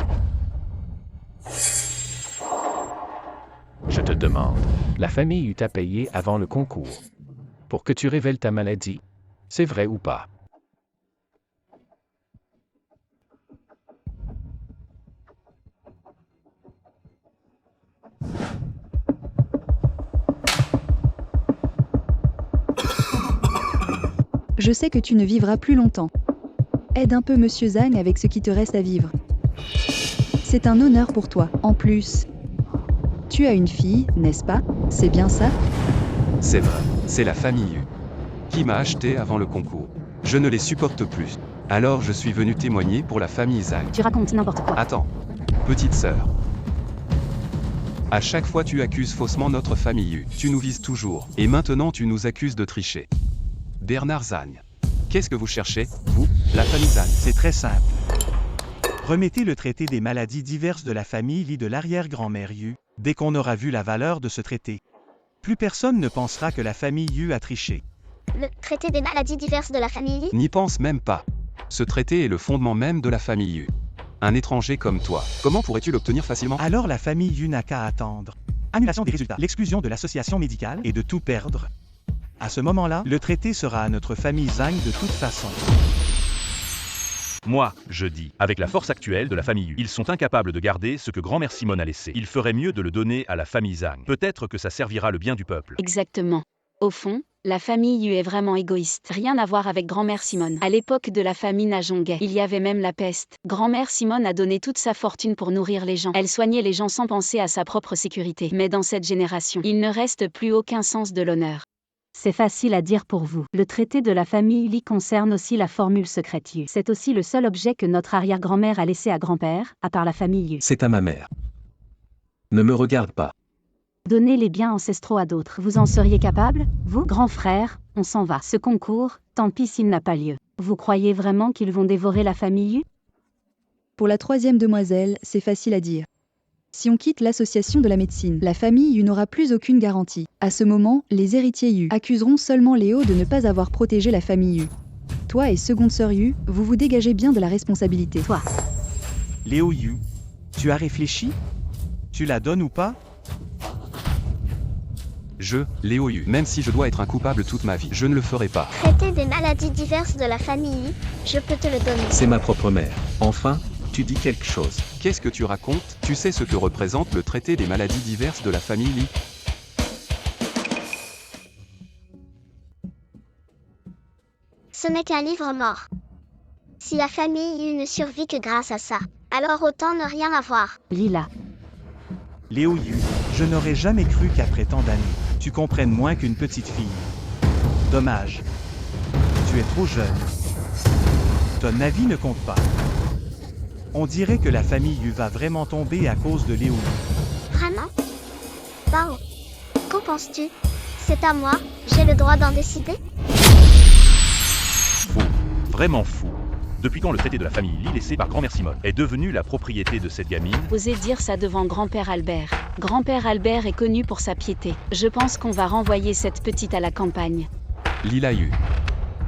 Je te demande, la famille Yu t'a payé avant le concours pour que tu révèles ta maladie. C'est vrai ou pas? Je sais que tu ne vivras plus longtemps. Aide un peu Monsieur Zhang avec ce qui te reste à vivre. C'est un honneur pour toi. En plus, tu as une fille, n'est-ce pas? C'est bien ça? C'est vrai, c'est la famille Yu qui m'a acheté avant le concours. Je ne les supporte plus. Alors je suis venu témoigner pour la famille Zhang. Tu racontes n'importe quoi. Attends, petite sœur. À chaque fois tu accuses faussement notre famille Yu. Tu nous vises toujours. Et maintenant tu nous accuses de tricher. Bernard Zhang. Qu'est-ce que vous cherchez, vous, la famille Zhang? C'est très simple. Remettez le traité des maladies diverses de la famille Li de l'arrière-grand-mère Yu, dès qu'on aura vu la valeur de ce traité. Plus personne ne pensera que la famille Yu a triché. Le traité des maladies diverses de la famille Li? N'y pense même pas. Ce traité est le fondement même de la famille Yu. Un étranger comme toi, comment pourrais-tu l'obtenir facilement? Alors la famille Yu n'a qu'à attendre. Annulation des résultats, l'exclusion de l'association médicale et de tout perdre. À ce moment-là, le traité sera à notre famille Zhang de toute façon. Moi, je dis, avec la force actuelle de la famille Yu, ils sont incapables de garder ce que grand-mère Simone a laissé. Il ferait mieux de le donner à la famille Zhang. Peut-être que ça servira le bien du peuple. Exactement. Au fond, la famille Yu est vraiment égoïste. Rien à voir avec grand-mère Simone. À l'époque de la famine à Zhonghe, il y avait même la peste. Grand-mère Simone a donné toute sa fortune pour nourrir les gens. Elle soignait les gens sans penser à sa propre sécurité. Mais dans cette génération, il ne reste plus aucun sens de l'honneur. C'est facile à dire pour vous. Le traité de la famille Li concerne aussi la formule secrète Yu. C'est aussi le seul objet que notre arrière-grand-mère a laissé à grand-père, à part la famille Yu. C'est à ma mère. Ne me regarde pas. Donnez les biens ancestraux à d'autres. Vous en seriez capable? Vous, grand frère, on s'en va. Ce concours, tant pis s'il n'a pas lieu. Vous croyez vraiment qu'ils vont dévorer la famille Yu? Pour la 3e demoiselle, c'est facile à dire. Si on quitte l'association de la médecine, la famille Yu n'aura plus aucune garantie. À ce moment, les héritiers Yu accuseront seulement Léo de ne pas avoir protégé la famille Yu. Toi et seconde sœur Yu, vous vous dégagez bien de la responsabilité. Toi. Léo Yu, tu as réfléchi? Tu la donnes ou pas? Léo Yu, même si je dois être un coupable toute ma vie, je ne le ferai pas. Traité des maladies diverses de la famille Yu, je peux te le donner. C'est ma propre mère. Enfin, tu dis quelque chose. Qu'est-ce que tu racontes? Tu sais ce que représente le traité des maladies diverses de la famille Li? Ce n'est qu'un livre mort. Si la famille Yu ne survit que grâce à ça, alors autant ne rien avoir. Lila. Léo Yu, je n'aurais jamais cru qu'après tant d'années, tu comprennes moins qu'une petite fille. Dommage. Tu es trop jeune. Ton avis ne compte pas. On dirait que la famille Yu va vraiment tomber à cause de Léo Yu. Vraiment? Bao, qu'en penses-tu? C'est à moi, j'ai le droit d'en décider? Fou, vraiment fou. Depuis quand le traité de la famille Lee, laissé par grand-mère Simone, est devenu la propriété de cette gamine? Osez dire ça devant grand-père Albert. Grand-père Albert est connu pour sa piété. Je pense qu'on va renvoyer cette petite à la campagne. Lila Yu.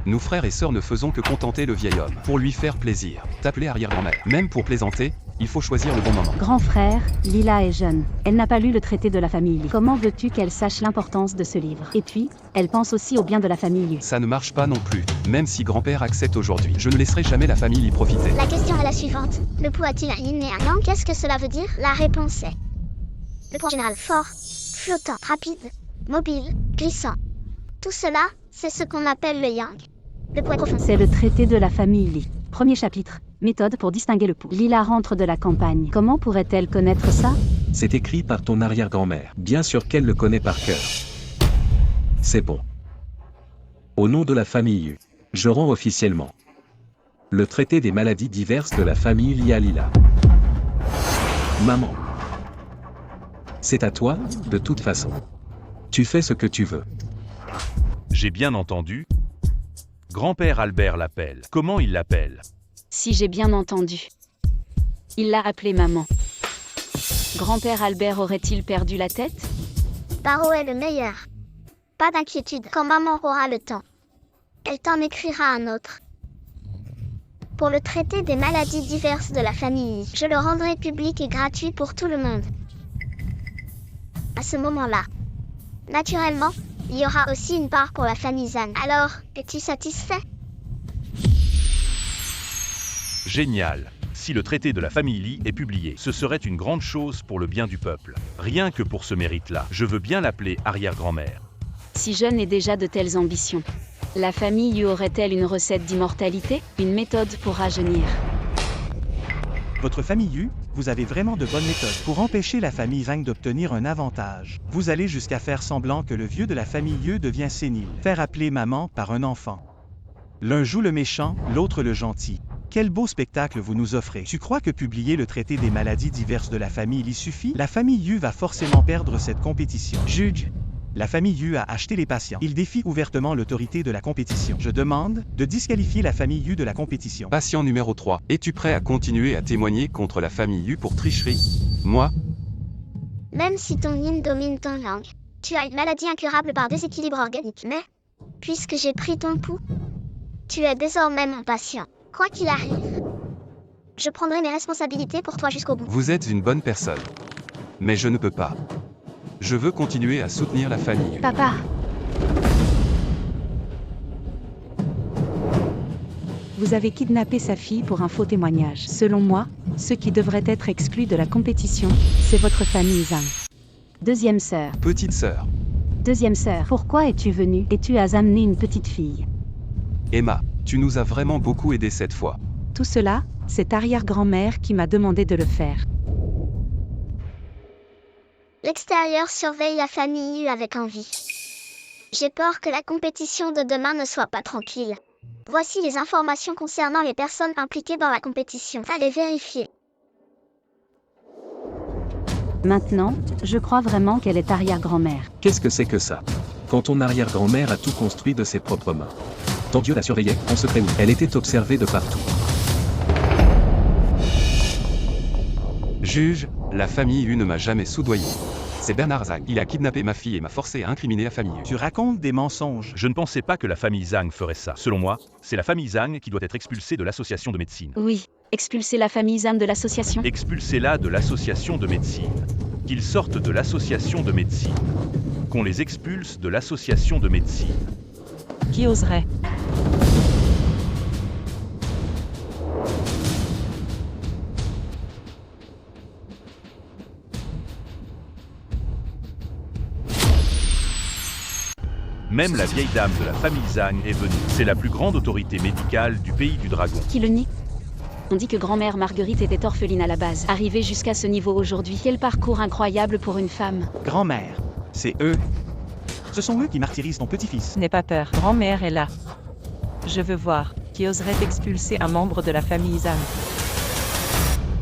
Nous frères et sœurs ne faisons que contenter le vieil homme. Pour lui faire plaisir. T'appeler arrière-grand-mère. Même pour plaisanter, il faut choisir le bon moment. Grand frère, Lila est jeune. Elle n'a pas lu le traité de la famille Lee. Comment veux-tu qu'elle sache l'importance de ce livre? Et puis, elle pense aussi au bien de la famille Lee. Ça ne marche pas non plus. Même si grand-père accepte aujourd'hui, je ne laisserai jamais la famille y profiter. La question est la suivante. Le pou a-t-il un yin et un yang? Qu'est-ce que cela veut dire? La réponse est... Le pou en général fort, flottant, rapide, mobile, glissant. Tout cela, c'est ce qu'on appelle le yang. Le pou est profond. C'est le traité de la famille Lee. Premier chapitre. Méthode pour distinguer le pou. Lila rentre de la campagne. Comment pourrait-elle connaître ça? C'est écrit par ton arrière-grand-mère. Bien sûr qu'elle le connaît par cœur. C'est bon. Au nom de la famille Yu, je rends officiellement le traité des maladies diverses de la famille Lee à Lila. Maman. C'est à toi, de toute façon. Tu fais ce que tu veux. J'ai bien entendu. Grand-père Albert l'appelle. Comment il l'appelle? Si j'ai bien entendu. Il l'a appelée maman. Grand-père Albert aurait-il perdu la tête? Bao est le meilleur. Pas d'inquiétude, quand maman aura le temps, elle t'en écrira un autre. Pour le traité des maladies diverses de la famille, je le rendrai public et gratuit pour tout le monde. À ce moment-là, naturellement, il y aura aussi une part pour la famille Zhang. Alors, es-tu satisfait? Génial. Si le traité de la famille Lee est publié, ce serait une grande chose pour le bien du peuple. Rien que pour ce mérite-là, je veux bien l'appeler arrière-grand-mère. Si jeune et déjà de telles ambitions. La famille Yu aurait-elle une recette d'immortalité? Une méthode pour rajeunir? Votre famille Yu, vous avez vraiment de bonnes méthodes. Pour empêcher la famille Zhang d'obtenir un avantage, vous allez jusqu'à faire semblant que le vieux de la famille Yu devient sénile. Faire appeler maman par un enfant. L'un joue le méchant, l'autre le gentil. Quel beau spectacle vous nous offrez. Tu crois que publier le traité des maladies diverses de la famille Lee suffit? La famille Yu va forcément perdre cette compétition. Juge. La famille Yu a acheté les patients. Il défie ouvertement l'autorité de la compétition. Je demande de disqualifier la famille Yu de la compétition. Patient numéro 3. Es-tu prêt à continuer à témoigner contre la famille Yu pour tricherie? Moi? Même si ton yin domine ton yang, tu as une maladie incurable par déséquilibre organique. Mais, puisque j'ai pris ton pouls, tu es désormais mon patient. Quoi qu'il arrive, je prendrai mes responsabilités pour toi jusqu'au bout. Vous êtes une bonne personne. Mais je ne peux pas. Je veux continuer à soutenir la famille. Papa, Vous avez kidnappé sa fille pour un faux témoignage. Selon moi, ceux qui devraient être exclus de la compétition, c'est votre famille Zhang. Deuxième sœur. Petite sœur. Deuxième sœur. Pourquoi es-tu venue et tu as amené une petite fille? Emma, tu nous as vraiment beaucoup aidé cette fois. Tout cela, c'est arrière-grand-mère qui m'a demandé de le faire. L'extérieur surveille la famille Yu avec envie. J'ai peur que la compétition de demain ne soit pas tranquille. Voici les informations concernant les personnes impliquées dans la compétition. Allez vérifier. Maintenant, je crois vraiment qu'elle est arrière-grand-mère. Qu'est-ce que c'est que ça? Quand ton arrière-grand-mère a tout construit de ses propres mains. Ton Dieu la surveillait, en secret où elle était observée de partout. Juge, la famille Yu ne m'a jamais soudoyé. C'est Bernard Zhang. Il a kidnappé ma fille et m'a forcé à incriminer la famille Yu. Tu racontes des mensonges. Je ne pensais pas que la famille Zhang ferait ça. Selon moi, c'est la famille Zhang qui doit être expulsée de l'association de médecine. Oui, expulser la famille Zhang de l'association. Expulsez-la de l'association de médecine. Qu'ils sortent de l'association de médecine. Qu'on les expulse de l'association de médecine. Qui oserait? Même la vieille dame de la famille Zhang est venue. C'est la plus grande autorité médicale du pays du dragon. Qui le nie? On dit que grand-mère Marguerite était orpheline à la base. Arrivée jusqu'à ce niveau aujourd'hui. Quel parcours incroyable pour une femme. Grand-mère, c'est eux. Ce sont eux qui martyrisent ton petit-fils. N'aie pas peur, grand-mère est là. Je veux voir, qui oserait expulser un membre de la famille Zhang?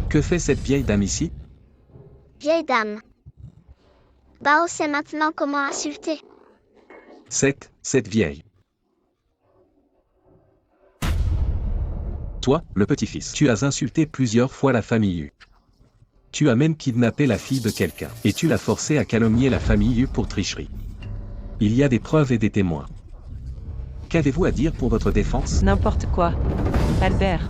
Que fait cette vieille dame ici? Vieille dame. Bao sait maintenant comment insulter. Cette vieille. Toi, le petit-fils, tu as insulté plusieurs fois la famille Yu. Tu as même kidnappé la fille de quelqu'un, et tu l'as forcé à calomnier la famille Yu pour tricherie. Il y a des preuves et des témoins. Qu'avez-vous à dire pour votre défense? N'importe quoi. Albert.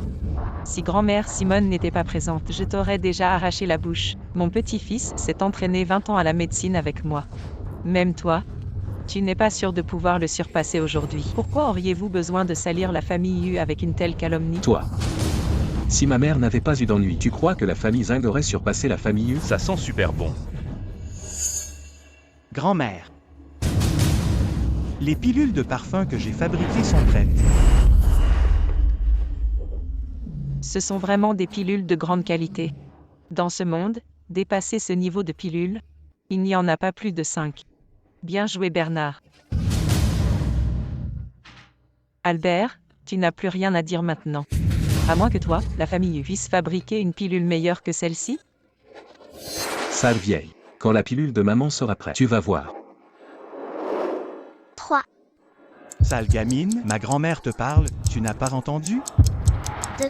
Si grand-mère Simone n'était pas présente, je t'aurais déjà arraché la bouche. Mon petit-fils s'est entraîné 20 ans à la médecine avec moi. Même toi, tu n'es pas sûr de pouvoir le surpasser aujourd'hui. Pourquoi auriez-vous besoin de salir la famille Yu avec une telle calomnie? Toi. Si ma mère n'avait pas eu d'ennui, tu crois que la famille Zhang aurait surpassé la famille Yu? Ça sent super bon. Grand-mère. Les pilules de parfum que j'ai fabriquées sont prêtes. Ce sont vraiment des pilules de grande qualité. Dans ce monde, dépasser ce niveau de pilules, il n'y en a pas plus de 5. Bien joué Bernard. Albert, tu n'as plus rien à dire maintenant. À moins que toi, la famille puisse fabriquer une pilule meilleure que celle-ci? Sale vieille. Quand la pilule de maman sera prête, tu vas voir. 3, Sale gamine, ma grand-mère te parle, tu n'as pas entendu? 2, 1.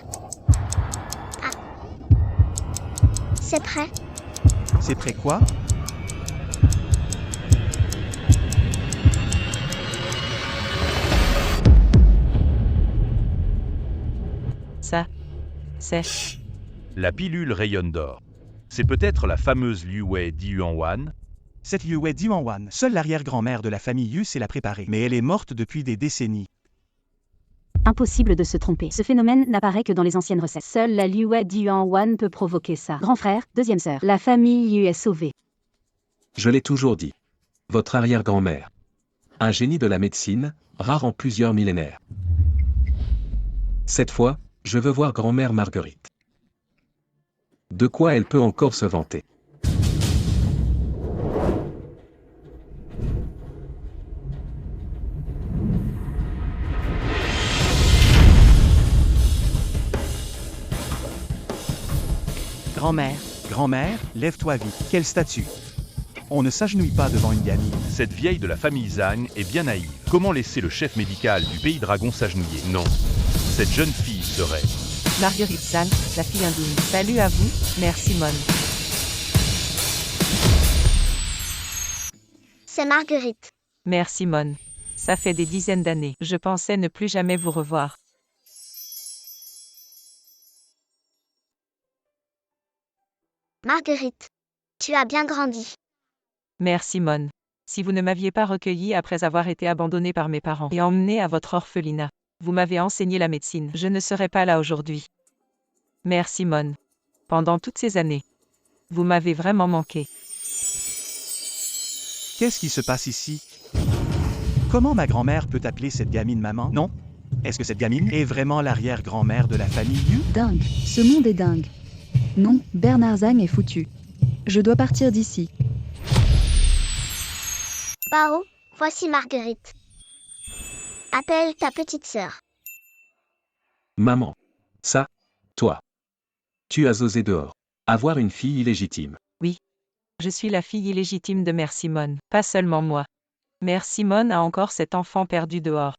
C'est prêt. C'est prêt quoi? Ça, c'est... La pilule rayonne d'or. C'est peut-être la fameuse Liu Wei Diyuan. Cette Liu Wei Diyuan, seule l'arrière-grand-mère de la famille Yu sait la préparer, mais elle est morte depuis des décennies. Impossible de se tromper. Ce phénomène n'apparaît que dans les anciennes recettes. Seule la Liu Wei Diyuan peut provoquer ça. Grand frère, deuxième sœur. La famille Yu est sauvée. Je l'ai toujours dit. Votre arrière-grand-mère. Un génie de la médecine, rare en plusieurs millénaires. Cette fois, je veux voir grand-mère Marguerite. De quoi elle peut encore se vanter? Grand-mère, grand-mère, lève-toi vite. Quelle statue? On ne s'agenouille pas devant une gamine. Cette vieille de la famille Zhang est bien naïve. Comment laisser le chef médical du pays dragon s'agenouiller? Non. Cette jeune fille serait... Marguerite Zhang, la fille indigne. Salut à vous, mère Simone. C'est Marguerite. Mère Simone. Ça fait des dizaines d'années. Je pensais ne plus jamais vous revoir. Marguerite. Tu as bien grandi. Mère Simone. Si vous ne m'aviez pas recueillie après avoir été abandonnée par mes parents et emmenée à votre orphelinat, vous m'avez enseigné la médecine, je ne serais pas là aujourd'hui. Mère Simone. Pendant toutes ces années, vous m'avez vraiment manqué. Qu'est-ce qui se passe ici? Comment ma grand-mère peut appeler cette gamine maman? Non? Est-ce que cette gamine est vraiment l'arrière-grand-mère de la famille Yu? Dingue. Ce monde est dingue. Non, Bernard Zhang est foutu. Je dois partir d'ici. Bao, voici Marguerite. Appelle ta petite sœur. Maman. Ça, toi. Tu as osé dehors. Avoir une fille illégitime. Oui. Je suis la fille illégitime de Mère Simone, pas seulement moi. Mère Simone a encore cet enfant perdu dehors.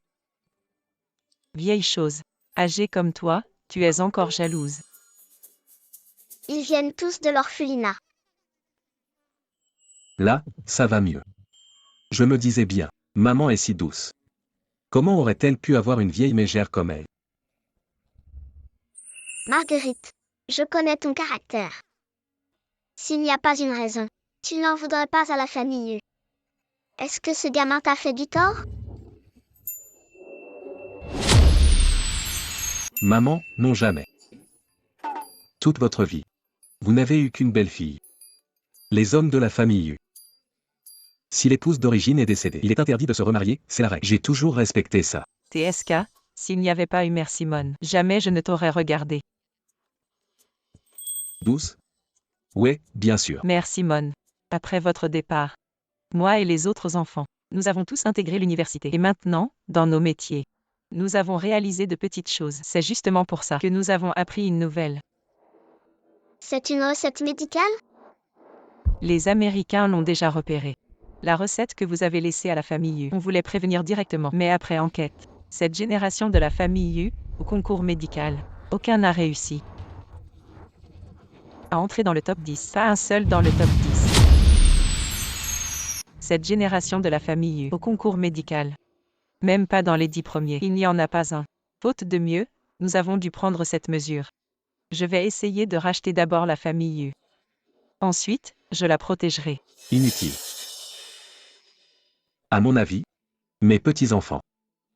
Vieille chose. Âgée comme toi, tu es encore jalouse. Ils viennent tous de l'orphelinat. Là, ça va mieux. Je me disais bien, maman est si douce. Comment aurait-elle pu avoir une vieille mégère comme elle? Marguerite, je connais ton caractère. S'il n'y a pas une raison, tu n'en voudrais pas à la famille Yu. Est-ce que ce gamin t'a fait du tort? Maman, non jamais. Toute votre vie. Vous n'avez eu qu'une belle fille. Les hommes de la famille Yu. Si l'épouse d'origine est décédée, il est interdit de se remarier, c'est la règle. J'ai toujours respecté ça. TSK, s'il n'y avait pas eu Mère Simone, jamais je ne t'aurais regardé. Douce? Ouais, bien sûr. Mère Simone. Après votre départ, moi et les autres enfants, nous avons tous intégré l'université. Et maintenant, dans nos métiers, nous avons réalisé de petites choses. C'est justement pour ça que nous avons appris une nouvelle. C'est une recette médicale? Les Américains l'ont déjà repérée. La recette que vous avez laissée à la famille Yu, on voulait prévenir directement. Mais après enquête, cette génération de la famille Yu, au concours médical, Aucun n'a réussi à entrer dans le top 10. Pas un seul dans le top 10. Cette génération de la famille U au concours médical. Même pas dans les 10 premiers. Il n'y en a pas un. Faute de mieux, nous avons dû prendre cette mesure. Je vais essayer de racheter d'abord la famille U. Ensuite, je la protégerai. Inutile. À mon avis, mes petits-enfants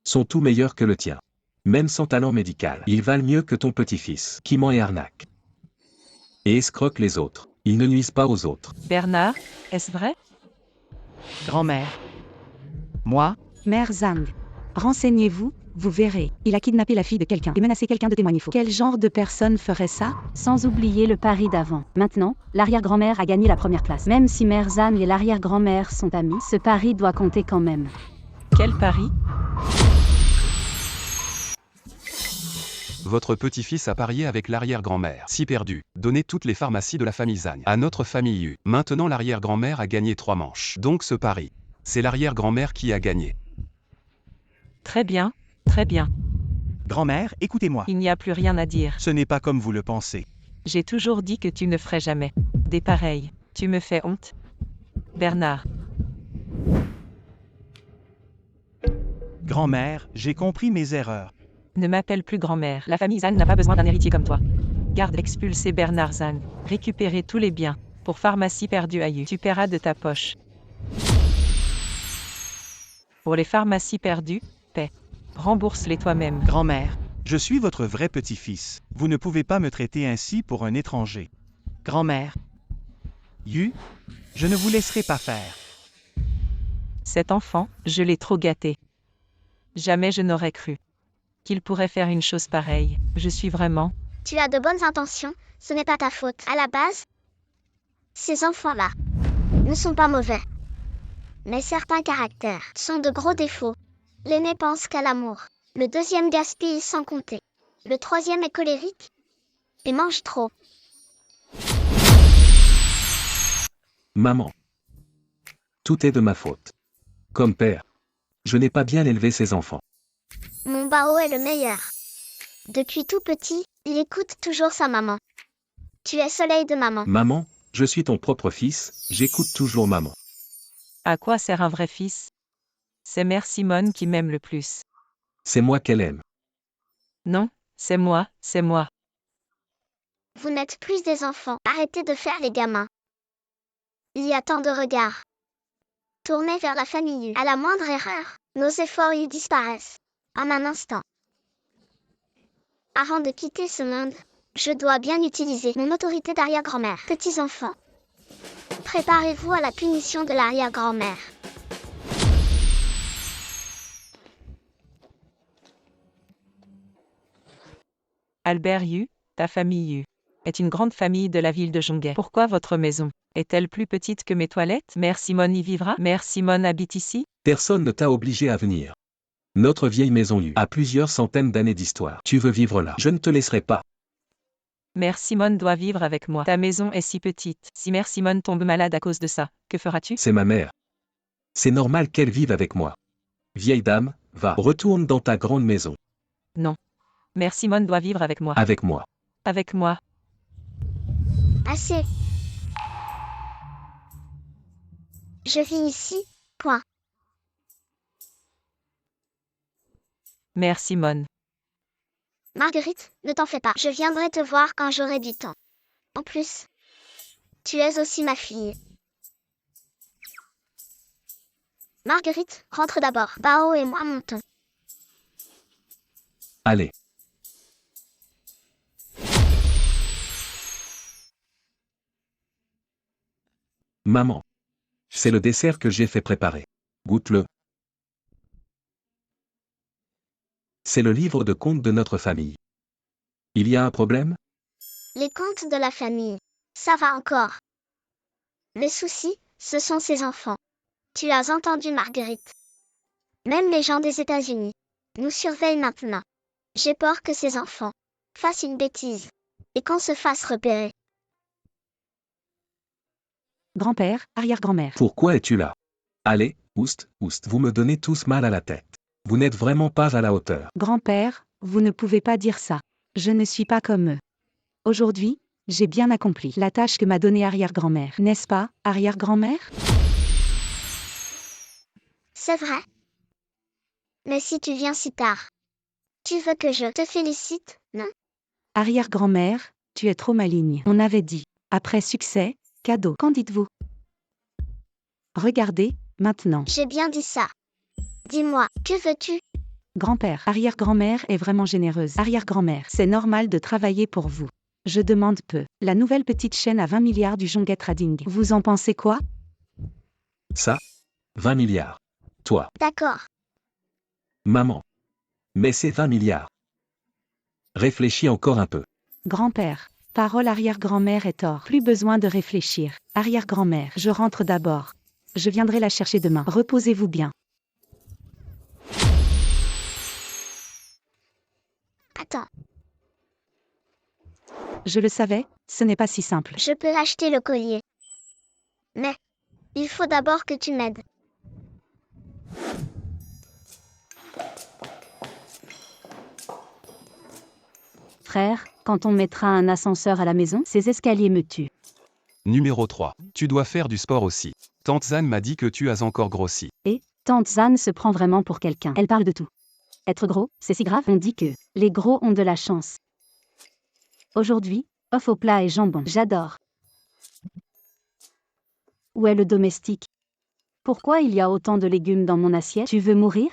sont tout meilleurs que le tien. Même sans talent médical, ils valent mieux que ton petit-fils, qui ment et arnaque. Et escroque les autres. Ils ne nuisent pas aux autres. Bernard, est-ce vrai? Grand-mère. Moi? Mère Zhang. Renseignez-vous, vous verrez. Il a kidnappé la fille de quelqu'un et menacé quelqu'un de témoigner faux. Quel genre de personne ferait ça? Sans oublier le pari d'avant. Maintenant, l'arrière-grand-mère a gagné la première place. Même si Mère Zhang et l'arrière-grand-mère sont amies, ce pari doit compter quand même. Quel pari? Votre petit-fils a parié avec l'arrière-grand-mère. Si perdu, donnez toutes les pharmacies de la famille Zhang à notre famille U. Maintenant l'arrière-grand-mère a gagné 3 manches. Donc ce pari, c'est l'arrière-grand-mère qui a gagné. Très bien, très bien. Grand-mère, écoutez-moi. Il n'y a plus rien à dire. Ce n'est pas comme vous le pensez. J'ai toujours dit que tu ne ferais jamais des pareils. Tu me fais honte. Bernard. Grand-mère, j'ai compris mes erreurs. Ne m'appelle plus grand-mère. La famille Zhang n'a pas besoin d'un héritier comme toi. Garde expulsé Bernard Zhang. Récupérez tous les biens. Pour pharmacie perdue à U. Tu paieras de ta poche. Pour les pharmacies perdues, paie. Rembourse-les toi-même. Grand-mère, je suis votre vrai petit-fils. Vous ne pouvez pas me traiter ainsi pour un étranger. Grand-mère. Yu, je ne vous laisserai pas faire. Cet enfant, je l'ai trop gâté. Jamais je n'aurais cru qu'il pourrait faire une chose pareille. Je suis vraiment... Tu as de bonnes intentions, ce n'est pas ta faute. À la base, ces enfants-là ne sont pas mauvais. Mais certains caractères sont de gros défauts. L'aîné pense qu'à l'amour. Le deuxième gaspille sans compter. Le troisième est colérique et mange trop. Maman. Tout est de ma faute. Comme père, je n'ai pas bien élevé ces enfants. Mon Bao est le meilleur. Depuis tout petit, il écoute toujours sa maman. Tu es soleil de maman. Maman, je suis ton propre fils, j'écoute toujours maman. À quoi sert un vrai fils? C'est Mère Simone qui m'aime le plus. C'est moi qu'elle aime. Non, c'est moi, c'est moi. Vous n'êtes plus des enfants. Arrêtez de faire les gamins. Il y a tant de regards. Tournez vers la famille. À la moindre erreur, nos efforts y disparaissent. En un instant. Avant de quitter ce monde, je dois bien utiliser mon autorité d'arrière-grand-mère. Petits enfants, préparez-vous à la punition de l'arrière-grand-mère. Albert Yu, ta famille Yu, est une grande famille de la ville de Zhonghe. Pourquoi votre maison est-elle plus petite que mes toilettes? Mère Simone y vivra? Mère Simone habite ici? Personne ne t'a obligé à venir. Notre vieille maison Yu a plusieurs centaines d'années d'histoire. Tu veux vivre là? Je ne te laisserai pas. Mère Simone doit vivre avec moi. Ta maison est si petite. Si Mère Simone tombe malade à cause de ça, que feras-tu? C'est ma mère. C'est normal qu'elle vive avec moi. Vieille dame, va, retourne dans ta grande maison. Non. Mère Simone doit vivre avec moi. Avec moi. Avec moi. Assez. Je vis ici, point. Mère Simone. Marguerite, ne t'en fais pas. Je viendrai te voir quand j'aurai du temps. En plus, tu es aussi ma fille. Marguerite, rentre d'abord. Bao et moi montons. Allez. Maman. C'est le dessert que j'ai fait préparer. Goûte-le. C'est le livre de contes de notre famille. Il y a un problème? Les contes de la famille. Ça va encore. Le souci, ce sont ces enfants. Tu as entendu, Marguerite. Même les gens des États-Unis nous surveillent maintenant. J'ai peur que ces enfants fassent une bêtise et qu'on se fasse repérer. Grand-père, arrière-grand-mère. Pourquoi es-tu là? Allez, oust, oust. Vous me donnez tous mal à la tête. Vous n'êtes vraiment pas à la hauteur. Grand-père, vous ne pouvez pas dire ça. Je ne suis pas comme eux. Aujourd'hui, j'ai bien accompli la tâche que m'a donnée arrière-grand-mère. N'est-ce pas, arrière-grand-mère? C'est vrai. Mais si tu viens si tard, tu veux que je te félicite, non? Arrière-grand-mère, tu es trop maligne. On avait dit, après succès, cadeau. Qu'en dites-vous? Regardez, maintenant. J'ai bien dit ça. Dis-moi, que veux-tu? Grand-père, arrière-grand-mère est vraiment généreuse. Arrière-grand-mère, c'est normal de travailler pour vous. Je demande peu. La nouvelle petite chaîne à 20 milliards du Jonget Trading. Vous en pensez quoi? Ça? 20 milliards. Toi. D'accord. Maman. Mais c'est 20 milliards. Réfléchis encore un peu. Grand-père, parole arrière-grand-mère est tort. Plus besoin de réfléchir. Arrière-grand-mère, je rentre d'abord. Je viendrai la chercher demain. Reposez-vous bien. Attends, Je le savais, ce n'est pas si simple. je peux acheter le collier. Mais, il faut d'abord que tu m'aides. Frère, quand on mettra un ascenseur à la maison, ces escaliers me tuent. Numéro 3. Tu dois faire du sport aussi. Tante Zan m'a dit que tu as encore grossi. Et, tante Zan se prend vraiment pour quelqu'un. Elle parle de tout. Être gros, c'est si grave. On dit que les gros ont de la chance. Aujourd'hui, œuf au plat et jambon. J'adore. Où est le domestique? Pourquoi il y a autant de légumes dans mon assiette? Tu veux mourir?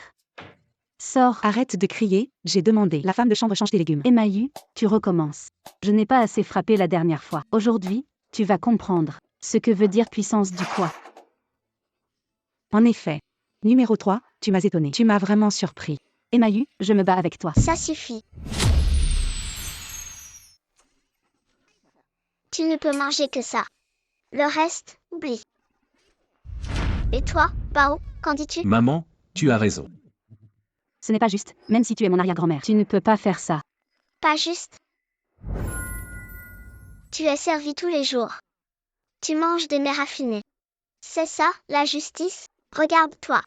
Sors. Arrête de crier, j'ai demandé. La femme de chambre change tes légumes. Emmaüs, tu recommences. Je n'ai pas assez frappé la dernière fois. Aujourd'hui, tu vas comprendre ce que veut dire puissance du poids. En effet. Numéro 3, tu m'as étonné. Tu m'as vraiment surpris. Emmaüs, je me bats avec toi. Ça suffit. Tu ne peux manger que ça. Le reste, oublie. Et toi, Bao, qu'en dis-tu? Maman, tu as raison. Ce n'est pas juste, même si tu es mon arrière-grand-mère. Tu ne peux pas faire ça. Pas juste. Tu es servi tous les jours. Tu manges des mets raffinés. C'est ça, la justice? Regarde-toi.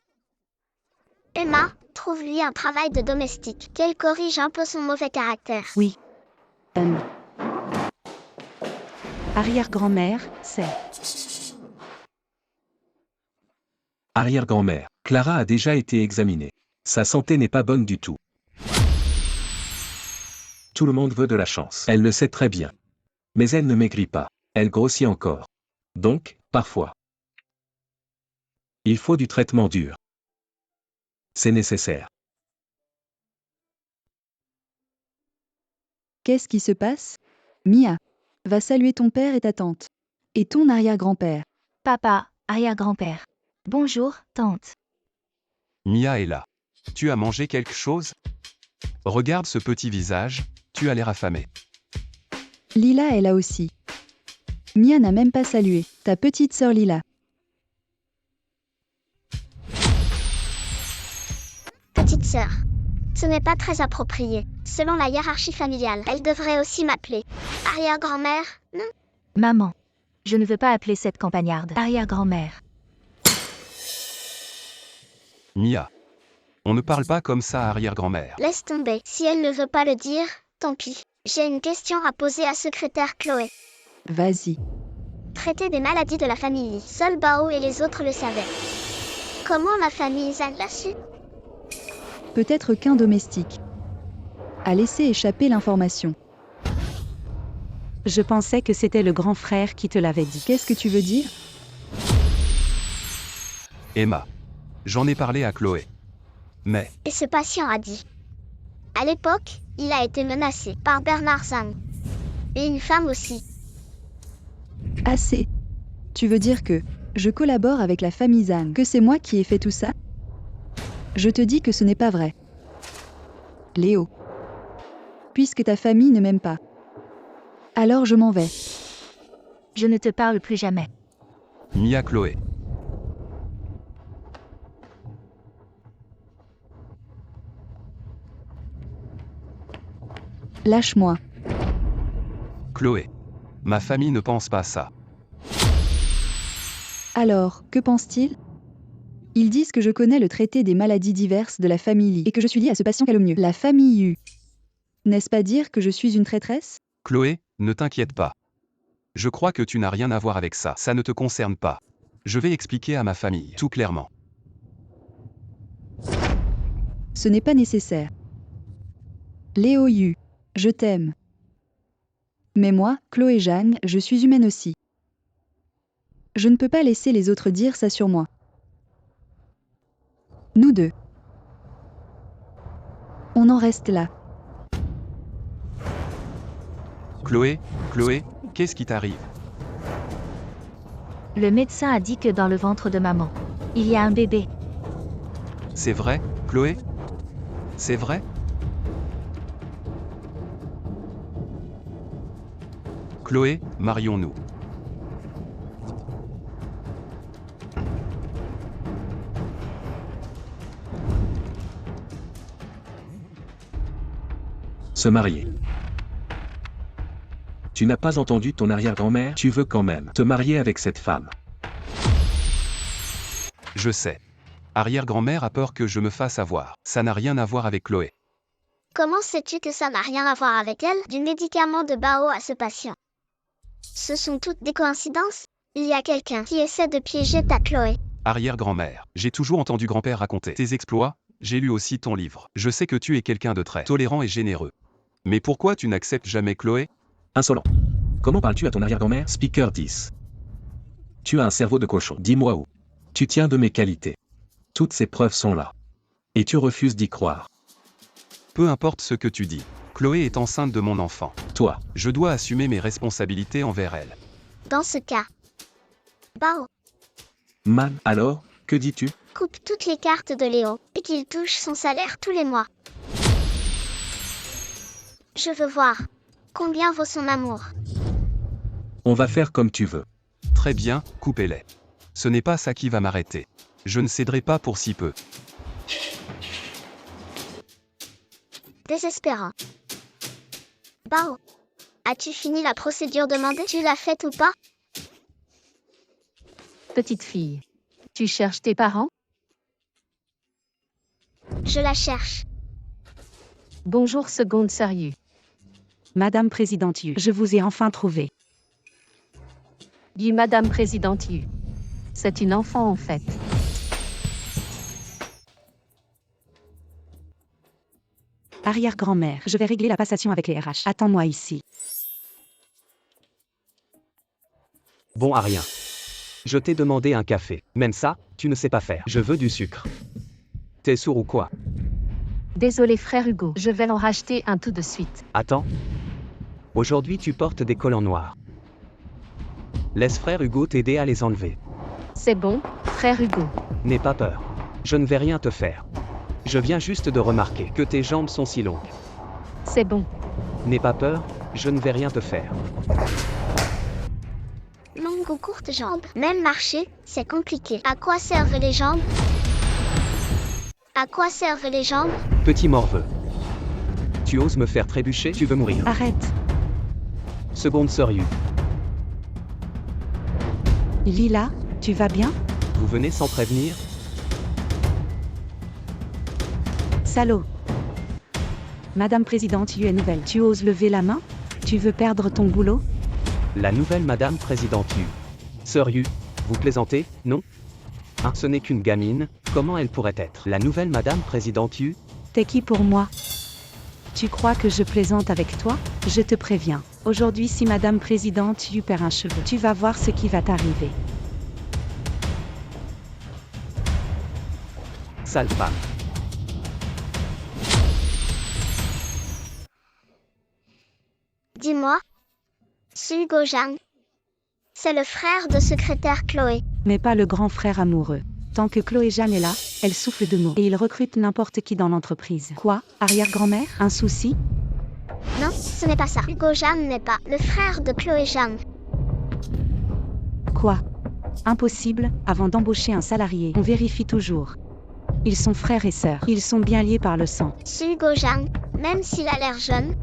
Emma, trouve-lui un travail de domestique. Qu'elle corrige un peu son mauvais caractère. Oui. Arrière-grand-mère, c'est... Arrière-grand-mère. Clara a déjà été examinée. Sa santé n'est pas bonne du tout. Tout le monde veut de la chance. Elle le sait très bien. Mais elle ne maigrit pas. Elle grossit encore. Donc, parfois, il faut du traitement dur. C'est nécessaire. Qu'est-ce qui se passe? Mia, va saluer ton père et ta tante. Et ton arrière-grand-père. Papa, arrière-grand-père. Bonjour, tante. Mia est là. Tu as mangé quelque chose? Regarde ce petit visage, tu as l'air affamé. Lila est là aussi. Mia n'a même pas salué. Ta petite sœur Lila. Petite sœur. Ce n'est pas très approprié. Selon la hiérarchie familiale, elle devrait aussi m'appeler arrière-grand-mère, non? Maman. Je ne veux pas appeler cette campagnarde arrière-grand-mère. Mia. On ne parle pas comme ça à arrière-grand-mère. Laisse tomber. Si elle ne veut pas le dire, tant pis. J'ai une question à poser à secrétaire Chloé. Vas-y. Traiter des maladies de la famille. Seul Bao et les autres le savaient. Comment la famille Zhang l'a su? Peut-être qu'un domestique a laissé échapper l'information. Je pensais que c'était le grand frère qui te l'avait dit. Qu'est-ce que tu veux dire? Emma. J'en ai parlé à Chloé. Mais, Et ce patient a dit. À l'époque, il a été menacé par Bernard Zhang. Et une femme aussi. Assez. Tu veux dire que je collabore avec la famille Zhang, que c'est moi qui ai fait tout ça? Je te dis que ce n'est pas vrai. Léo. Puisque ta famille ne m'aime pas. Alors je m'en vais. Je ne te parle plus jamais. Mia Chloé. Lâche-moi. Chloé. Ma famille ne pense pas ça. Alors, que pensent-ils? Ils disent que je connais le traité des maladies diverses de la famille Li et que je suis liée à ce patient calomnieux. La famille U. N'est-ce pas dire que je suis une traîtresse? Chloé, ne t'inquiète pas. Je crois que tu n'as rien à voir avec ça. Ça ne te concerne pas. Je vais expliquer à ma famille, tout clairement. Ce n'est pas nécessaire. Léo Yu, je t'aime. Mais moi, Chloé Zhang, je suis humaine aussi. Je ne peux pas laisser les autres dire ça sur moi. Nous deux. On en reste là. Chloé, qu'est-ce qui t'arrive? Le médecin a dit que dans le ventre de maman, il y a un bébé. C'est vrai, Chloé? C'est vrai? Chloé, marions-nous. Se marier. Tu n'as pas entendu ton arrière-grand-mère, tu veux quand même te marier avec cette femme. Je sais. Arrière-grand-mère a peur que je me fasse avoir. Ça n'a rien à voir avec Chloé. Comment sais-tu que ça n'a rien à voir avec elle? Du médicament de Bao à ce patient. Ce sont toutes des coïncidences? Il y a quelqu'un qui essaie de piéger ta Chloé. Arrière-grand-mère, j'ai toujours entendu grand-père raconter tes exploits, j'ai lu aussi ton livre. Je sais que tu es quelqu'un de très tolérant et généreux. Mais pourquoi tu n'acceptes jamais Chloé? Insolent. Comment parles-tu à ton arrière-grand-mère? Speaker 10. Tu as un cerveau de cochon. Dis-moi où. Tu tiens de mes qualités. Toutes ces preuves sont là. Et tu refuses d'y croire. Peu importe ce que tu dis. Chloé est enceinte de mon enfant. Toi. Je dois assumer mes responsabilités envers elle. Dans ce cas, Bao, Man, alors, que dis-tu? coupe toutes les cartes de Léo et qu'il touche son salaire tous les mois. Je veux voir. Combien vaut son amour? On va faire comme tu veux. Très bien, coupez-les. Ce n'est pas ça qui va m'arrêter. Je ne céderai pas pour si peu. Désespérant. Bao, as-tu fini la procédure demandée? Tu l'as faite ou pas? Petite fille, tu cherches tes parents? Je la cherche. Bonjour seconde sérieux. Madame Présidente Yu, je vous ai enfin trouvé. Dis Madame Présidente Yu. C'est une enfant en fait. Arrière-grand-mère, je vais régler la passation avec les RH. Attends-moi ici. Bon à rien. Je t'ai demandé un café. Même ça, tu ne sais pas faire. Je veux du sucre. T'es sourd ou quoi? Désolé frère Hugo, je vais en racheter un tout de suite. Attends. Aujourd'hui tu portes des collants noirs. Laisse frère Hugo t'aider à les enlever. C'est bon, frère Hugo. N'aie pas peur. Je ne vais rien te faire. Je viens juste de remarquer que tes jambes sont si longues. C'est bon. N'aie pas peur, je ne vais rien te faire. Longues ou courtes jambes. Même marcher, c'est compliqué. À quoi servent les jambes? À quoi servent les jambes? Petit morveux. Tu oses me faire trébucher? Tu veux mourir? Arrête. Seconde sérieux. Lila, tu vas bien? Vous venez sans prévenir? Salaud. Madame Présidente Yu est nouvelle. Tu oses lever la main? Tu veux perdre ton boulot? La nouvelle Madame Présidente Yu. Sérieux, vous plaisantez, non? Hein, ce n'est qu'une gamine, comment elle pourrait être la nouvelle Madame Présidente Yu? T'es qui pour moi? Tu crois que je plaisante avec toi? Je te préviens. Aujourd'hui, si Madame Présidente Yu perd un cheveu, tu vas voir ce qui va t'arriver. Sale femme. Dis-moi. Su Hugo Zhang. C'est le frère de secrétaire Chloé. Mais pas le grand frère amoureux. Tant que Chloé Zhang est là, elle souffle de mots. Et il recrute n'importe qui dans l'entreprise. Quoi? Arrière-grand-mère? Un souci? Non, ce n'est pas ça. Hugo Zhang n'est pas le frère de Chloé Zhang. Quoi? Impossible, avant d'embaucher un salarié, on vérifie toujours. Ils sont frères et sœurs. Ils sont bien liés par le sang. Su Hugo Zhang, même s'il a l'air jeune,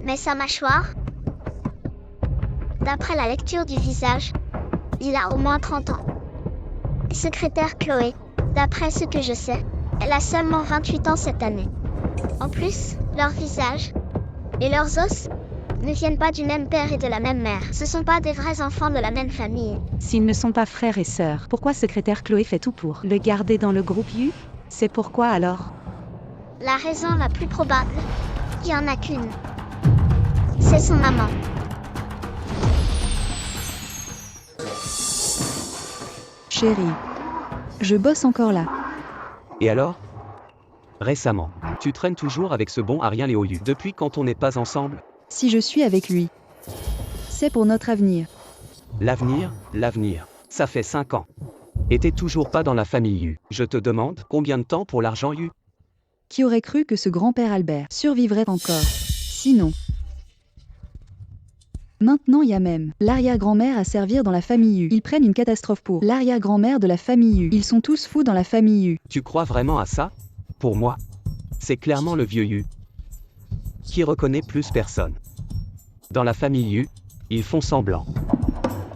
mais sa mâchoire, d'après la lecture du visage, il a au moins 30 ans. Secrétaire Chloé, d'après ce que je sais, elle a seulement 28 ans cette année. En plus, leur visage, Et leurs os ne viennent pas du même père et de la même mère. Ce sont pas des vrais enfants de la même famille. S'ils ne sont pas frères et sœurs, pourquoi secrétaire Chloé fait tout pour le garder dans le groupe U? C'est pourquoi alors? La raison la plus probable, il n'y en a qu'une. C'est son maman. Chérie. Je bosse encore là. Et alors? Récemment, tu traînes toujours avec ce bon Arien Léoyu. Depuis quand on n'est pas ensemble? Si je suis avec lui, c'est pour notre avenir. L'avenir, ça fait 5 ans. Et t'es toujours pas dans la famille U. Je te demande, combien de temps pour l'argent U? Qui aurait cru que ce grand-père Albert survivrait encore? Sinon. Maintenant il y a même l'arrière-grand-mère à servir dans la famille U. Ils prennent une catastrophe pour l'arrière-grand-mère de la famille U. Ils sont tous fous dans la famille U. Tu crois vraiment à ça? Pour moi, c'est clairement le vieux U qui reconnaît plus personne. Dans la famille U, ils font semblant.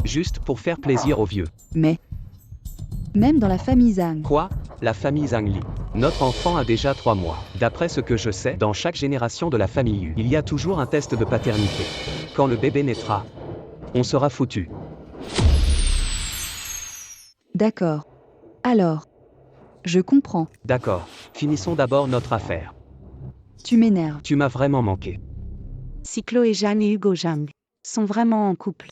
Juste pour faire plaisir aux vieux. Mais même dans la famille Zhang. Quoi? La famille Zhang Li. Notre enfant a déjà 3 mois. D'après ce que je sais, dans chaque génération de la famille U, il y a toujours un test de paternité. Quand le bébé naîtra, on sera foutu. D'accord. Alors, je comprends. D'accord. Finissons d'abord notre affaire. Tu m'énerves. Tu m'as vraiment manqué. Si Chloé Jeanne et Hugo Zhang sont vraiment en couple.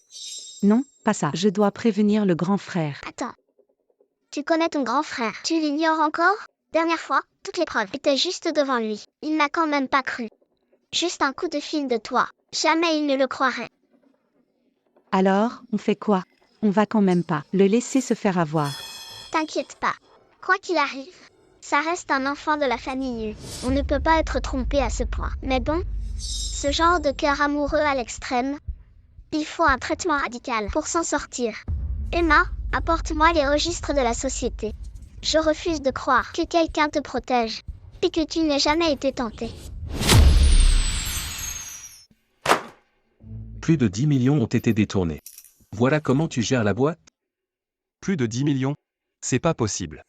Non, pas ça. Je dois prévenir le grand frère. Attends. Tu connais ton grand frère. Tu l'ignores encore? Dernière fois, toutes les preuves étaient juste devant lui. Il n'a quand même pas cru. Juste un coup de fil de toi. Jamais il ne le croirait. Alors, on fait quoi? On va quand même pas le laisser se faire avoir. T'inquiète pas. Quoi qu'il arrive, ça reste un enfant de la famille U. On ne peut pas être trompé à ce point. Mais bon, ce genre de cœur amoureux à l'extrême, il faut un traitement radical pour s'en sortir. Emma, apporte-moi les registres de la société. Je refuse de croire que quelqu'un te protège, et que tu n'aies jamais été tenté. Plus de 10 millions ont été détournés. Voilà comment tu gères la boîte? Plus de 10 millions? C'est pas possible.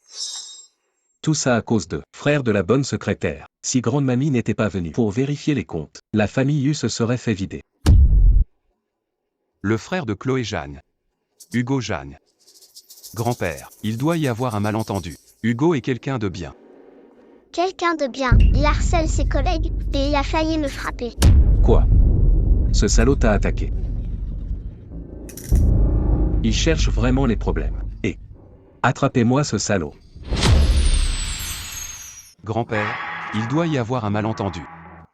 Tout ça à cause de frère de la bonne secrétaire. Si grande mamie n'était pas venue pour vérifier les comptes, la famille U se serait fait vider. Le frère de Chloé Jeanne. Hugo Jeanne. Grand-père, il doit y avoir un malentendu. Hugo est quelqu'un de bien. Quelqu'un de bien. Il harcèle ses collègues, et il a failli me frapper. Quoi? Ce salaud t'a attaqué. Il cherche vraiment les problèmes. Et attrapez-moi ce salaud. Grand-père, il doit y avoir un malentendu.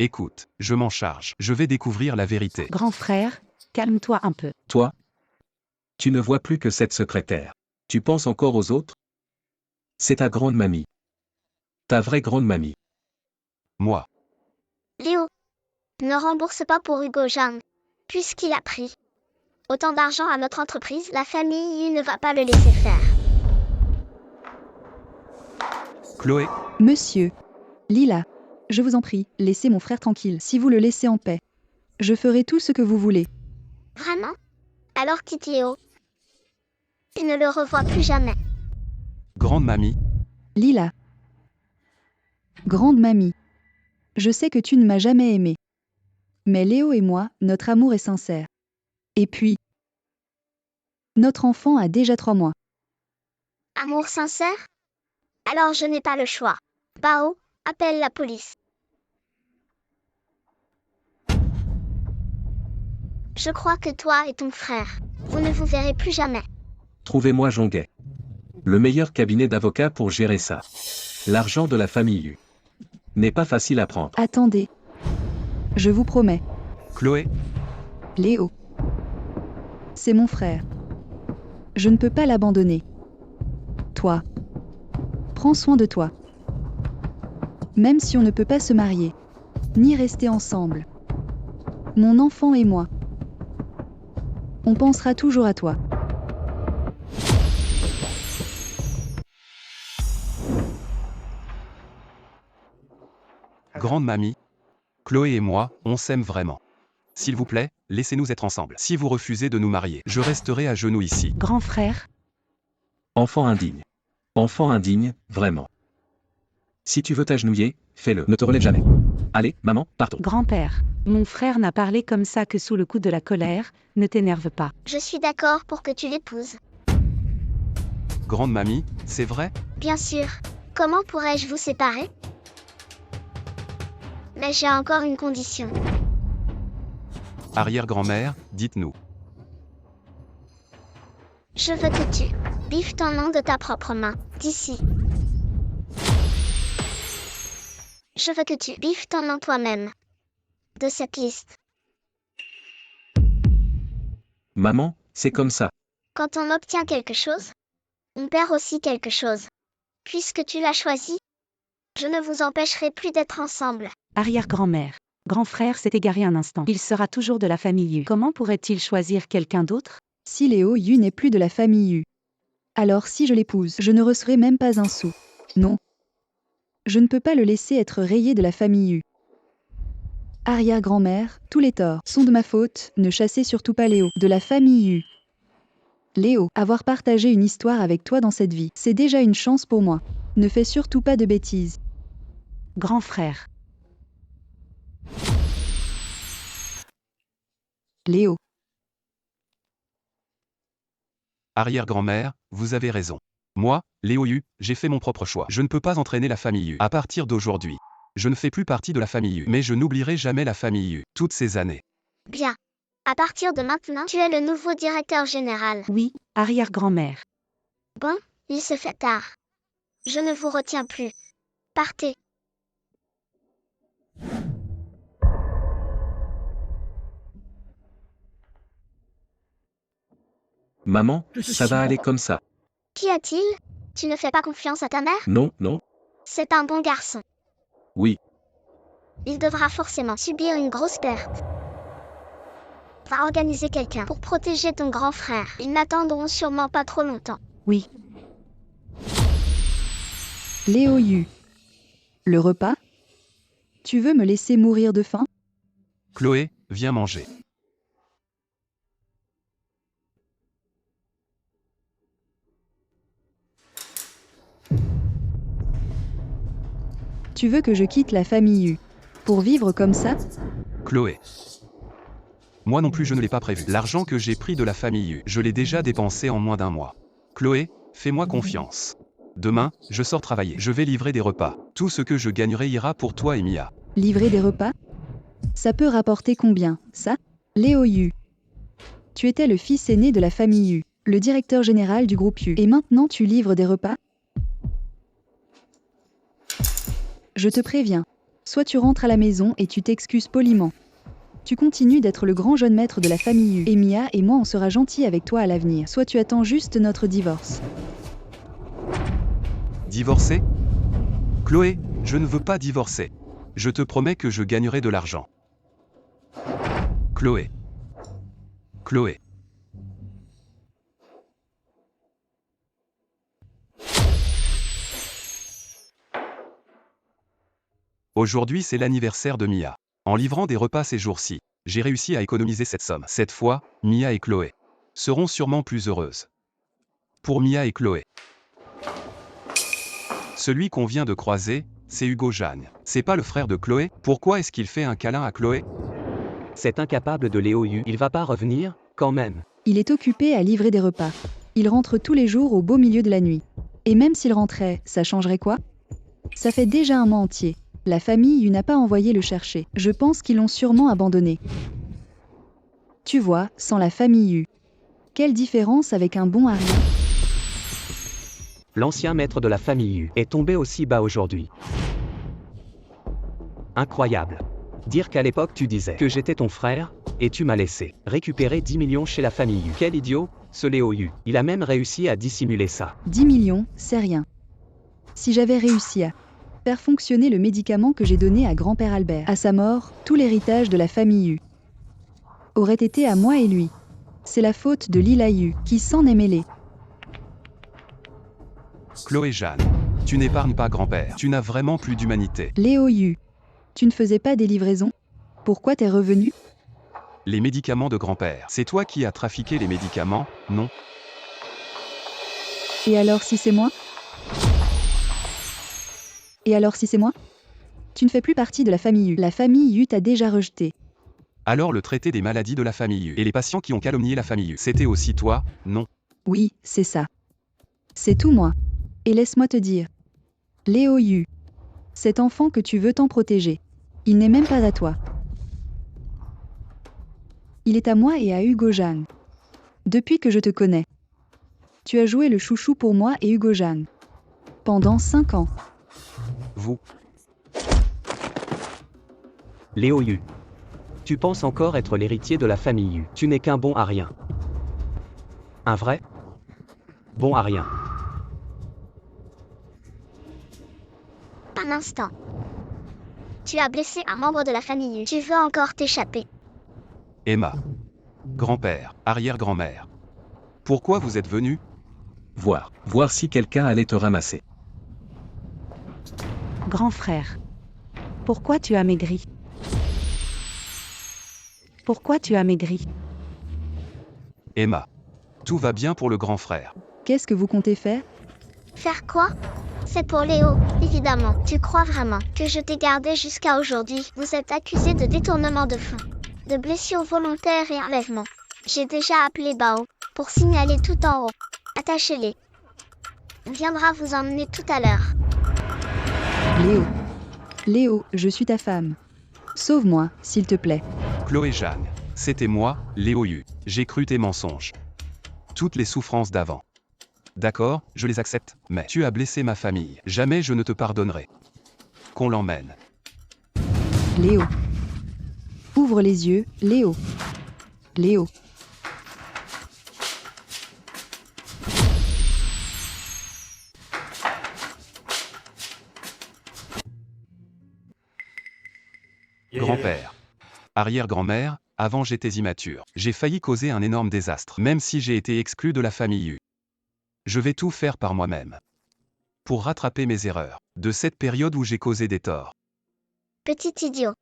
Écoute, je m'en charge. Je vais découvrir la vérité. Grand frère, calme-toi un peu. Toi? Tu ne vois plus que cette secrétaire. Tu penses encore aux autres? C'est ta grande mamie. Ta vraie grande mamie. Moi. Léo, ne rembourse pas pour Hugo Zhang, puisqu'il a pris autant d'argent à notre entreprise, la famille ne va pas le laisser faire. Chloé? Monsieur. Lila. Je vous en prie, laissez mon frère tranquille. Si vous le laissez en paix, je ferai tout ce que vous voulez. Vraiment? Alors quitte Léo. Tu ne le revois plus jamais. Grande mamie? Lila. Grande mamie. Je sais que tu ne m'as jamais aimé. Mais Léo et moi, notre amour est sincère. Et puis, notre enfant a déjà 3 mois. Amour sincère? Alors je n'ai pas le choix. Bao, appelle la police. Je crois que toi et ton frère, vous ne vous verrez plus jamais. Trouvez-moi Jonguet. Le meilleur cabinet d'avocats pour gérer ça. L'argent de la famille U n'est pas facile à prendre. Attendez. Je vous promets. Chloé? Léo. C'est mon frère. Je ne peux pas l'abandonner. Toi. Prends soin de toi. Même si on ne peut pas se marier, ni rester ensemble. Mon enfant et moi. On pensera toujours à toi. Grande mamie? Chloé et moi, on s'aime vraiment. S'il vous plaît, laissez-nous être ensemble. Si vous refusez de nous marier, je resterai à genoux ici. Grand frère? Enfant indigne. Enfant indigne, vraiment. Si tu veux t'agenouiller, fais-le. Ne te relève jamais. Allez, maman, partons. Grand-père, mon frère n'a parlé comme ça que sous le coup de la colère, ne t'énerve pas. Je suis d'accord pour que tu l'épouses. Grande mamie, c'est vrai? Bien sûr. Comment pourrais-je vous séparer? Mais j'ai encore une condition. Arrière-grand-mère, dites-nous. Je veux que tu biffes ton nom de ta propre main, d'ici. Je veux que tu biffes ton nom toi-même. De cette liste. Maman, c'est comme ça. Quand on obtient quelque chose, on perd aussi quelque chose. Puisque tu l'as choisi, je ne vous empêcherai plus d'être ensemble. Arrière-grand-mère. Grand frère s'est égaré un instant. Il sera toujours de la famille Yu. Comment pourrait-il choisir quelqu'un d'autre? Si Léo Yu n'est plus de la famille Yu. Alors si je l'épouse, je ne recevrai même pas un sou. Non. Je ne peux pas le laisser être rayé de la famille Yu. Arrière-grand-mère, tous les torts sont de ma faute, ne chassez surtout pas Léo, de la famille Yu. Léo, avoir partagé une histoire avec toi dans cette vie, c'est déjà une chance pour moi. Ne fais surtout pas de bêtises. Grand frère. Léo. Arrière-grand-mère, vous avez raison. Moi, Léo Yu, j'ai fait mon propre choix. Je ne peux pas entraîner la famille Yu. À partir d'aujourd'hui, je ne fais plus partie de la famille Yu. Mais je n'oublierai jamais la famille Yu, toutes ces années. Bien. À partir de maintenant, tu es le nouveau directeur général. Oui, arrière-grand-mère. Bon, il se fait tard. Je ne vous retiens plus. Partez. Maman, ça va aller comme ça. Qu'y a-t-il? Tu ne fais pas confiance à ta mère? Non, non. C'est un bon garçon. Oui. Il devra forcément subir une grosse perte. Va organiser quelqu'un pour protéger ton grand frère. Ils n'attendront sûrement pas trop longtemps. Oui. Léo Yu. Le repas? Tu veux me laisser mourir de faim? Chloé, viens manger. Tu veux que je quitte la famille Yu pour vivre comme ça? Chloé. Moi non plus je ne l'ai pas prévu. L'argent que j'ai pris de la famille Yu, je l'ai déjà dépensé en moins d'un mois. Chloé, fais-moi confiance. Demain, je sors travailler. Je vais livrer des repas. Tout ce que je gagnerai ira pour toi et Mia. Livrer des repas? Ça peut rapporter combien, ça? Léo Yu. Tu étais le fils aîné de la famille Yu, le directeur général du groupe Yu. Et maintenant tu livres des repas? Je te préviens. Soit tu rentres à la maison et tu t'excuses poliment. Tu continues d'être le grand jeune maître de la famille Yu. Et Mia et moi on sera gentils avec toi à l'avenir. Soit tu attends juste notre divorce. Divorcer? Chloé, je ne veux pas divorcer. Je te promets que je gagnerai de l'argent. Chloé. Chloé. Aujourd'hui c'est l'anniversaire de Mia. En livrant des repas ces jours-ci, j'ai réussi à économiser cette somme. Cette fois, Mia et Chloé seront sûrement plus heureuses. Pour Mia et Chloé. Celui qu'on vient de croiser, c'est Hugo Jeanne. C'est pas le frère de Chloé? Pourquoi est-ce qu'il fait un câlin à Chloé? C'est incapable de Léo Yu. Il va pas revenir, quand même. Il est occupé à livrer des repas. Il rentre tous les jours au beau milieu de la nuit. Et même s'il rentrait, ça changerait quoi? Ça fait déjà un mois entier. La famille Yu n'a pas envoyé le chercher. Je pense qu'ils l'ont sûrement abandonné. Tu vois, sans la famille Yu. Quelle différence avec un bon à rien? L'ancien maître de la famille Yu est tombé aussi bas aujourd'hui. Incroyable. Dire qu'à l'époque tu disais que j'étais ton frère, et tu m'as laissé récupérer 10 millions chez la famille Yu. Quel idiot, ce Léo Yu. Il a même réussi à dissimuler ça. 10 millions, c'est rien. Si j'avais réussi à faire fonctionner le médicament que j'ai donné à grand-père Albert, à sa mort, tout l'héritage de la famille Yu aurait été à moi et lui. C'est la faute de Lila Yu, qui s'en est mêlée. Chloé Jeanne, tu n'épargnes pas grand-père. Tu n'as vraiment plus d'humanité. Léo Yu, tu ne faisais pas des livraisons? Pourquoi t'es revenu? Les médicaments de grand-père. C'est toi qui as trafiqué les médicaments, non? Et alors si c'est moi? Et alors si c'est moi? Tu ne fais plus partie de la famille Yu. La famille Yu t'a déjà rejeté. Alors le traité des maladies de la famille Yu et les patients qui ont calomnié la famille Yu, c'était aussi toi, non? Oui, c'est ça. C'est tout moi. Et laisse-moi te dire. Léo Yu. Cet enfant que tu veux tant protéger. Il n'est même pas à toi. Il est à moi et à Hugo Zhang. Depuis que je te connais. Tu as joué le chouchou pour moi et Hugo Zhang. Pendant 5 ans. Vous. Léo Yu. Tu penses encore être l'héritier de la famille Yu. Tu n'es qu'un bon à rien. Un vrai bon à rien. Un instant. Tu as blessé un membre de la famille Yu. Tu veux encore t'échapper. Emma. Grand-père, arrière-grand-mère. Pourquoi vous êtes venu? Voir si quelqu'un allait te ramasser. Grand frère. Pourquoi tu as maigri? Pourquoi tu as maigri? Emma. Tout va bien pour le grand frère. Qu'est-ce que vous comptez faire? Faire quoi? C'est pour Léo, évidemment. Tu crois vraiment que je t'ai gardé jusqu'à aujourd'hui? Vous êtes accusé de détournement de fonds, de blessures volontaires et enlèvement. J'ai déjà appelé Bao pour signaler tout en haut. Attachez-les. On viendra vous emmener tout à l'heure. Léo. Léo, je suis ta femme. Sauve-moi, s'il te plaît. Chloé Jeanne. C'était moi, Léo Yu. J'ai cru tes mensonges. Toutes les souffrances d'avant. D'accord, je les accepte, mais tu as blessé ma famille. Jamais je ne te pardonnerai. Qu'on l'emmène. Léo. Ouvre les yeux, Léo. Léo. Grand-père. Arrière-grand-mère, avant j'étais immature. J'ai failli causer un énorme désastre, même si j'ai été exclu de la famille Yu. Je vais tout faire par moi-même. Pour rattraper mes erreurs, de cette période où j'ai causé des torts. Petit idiot.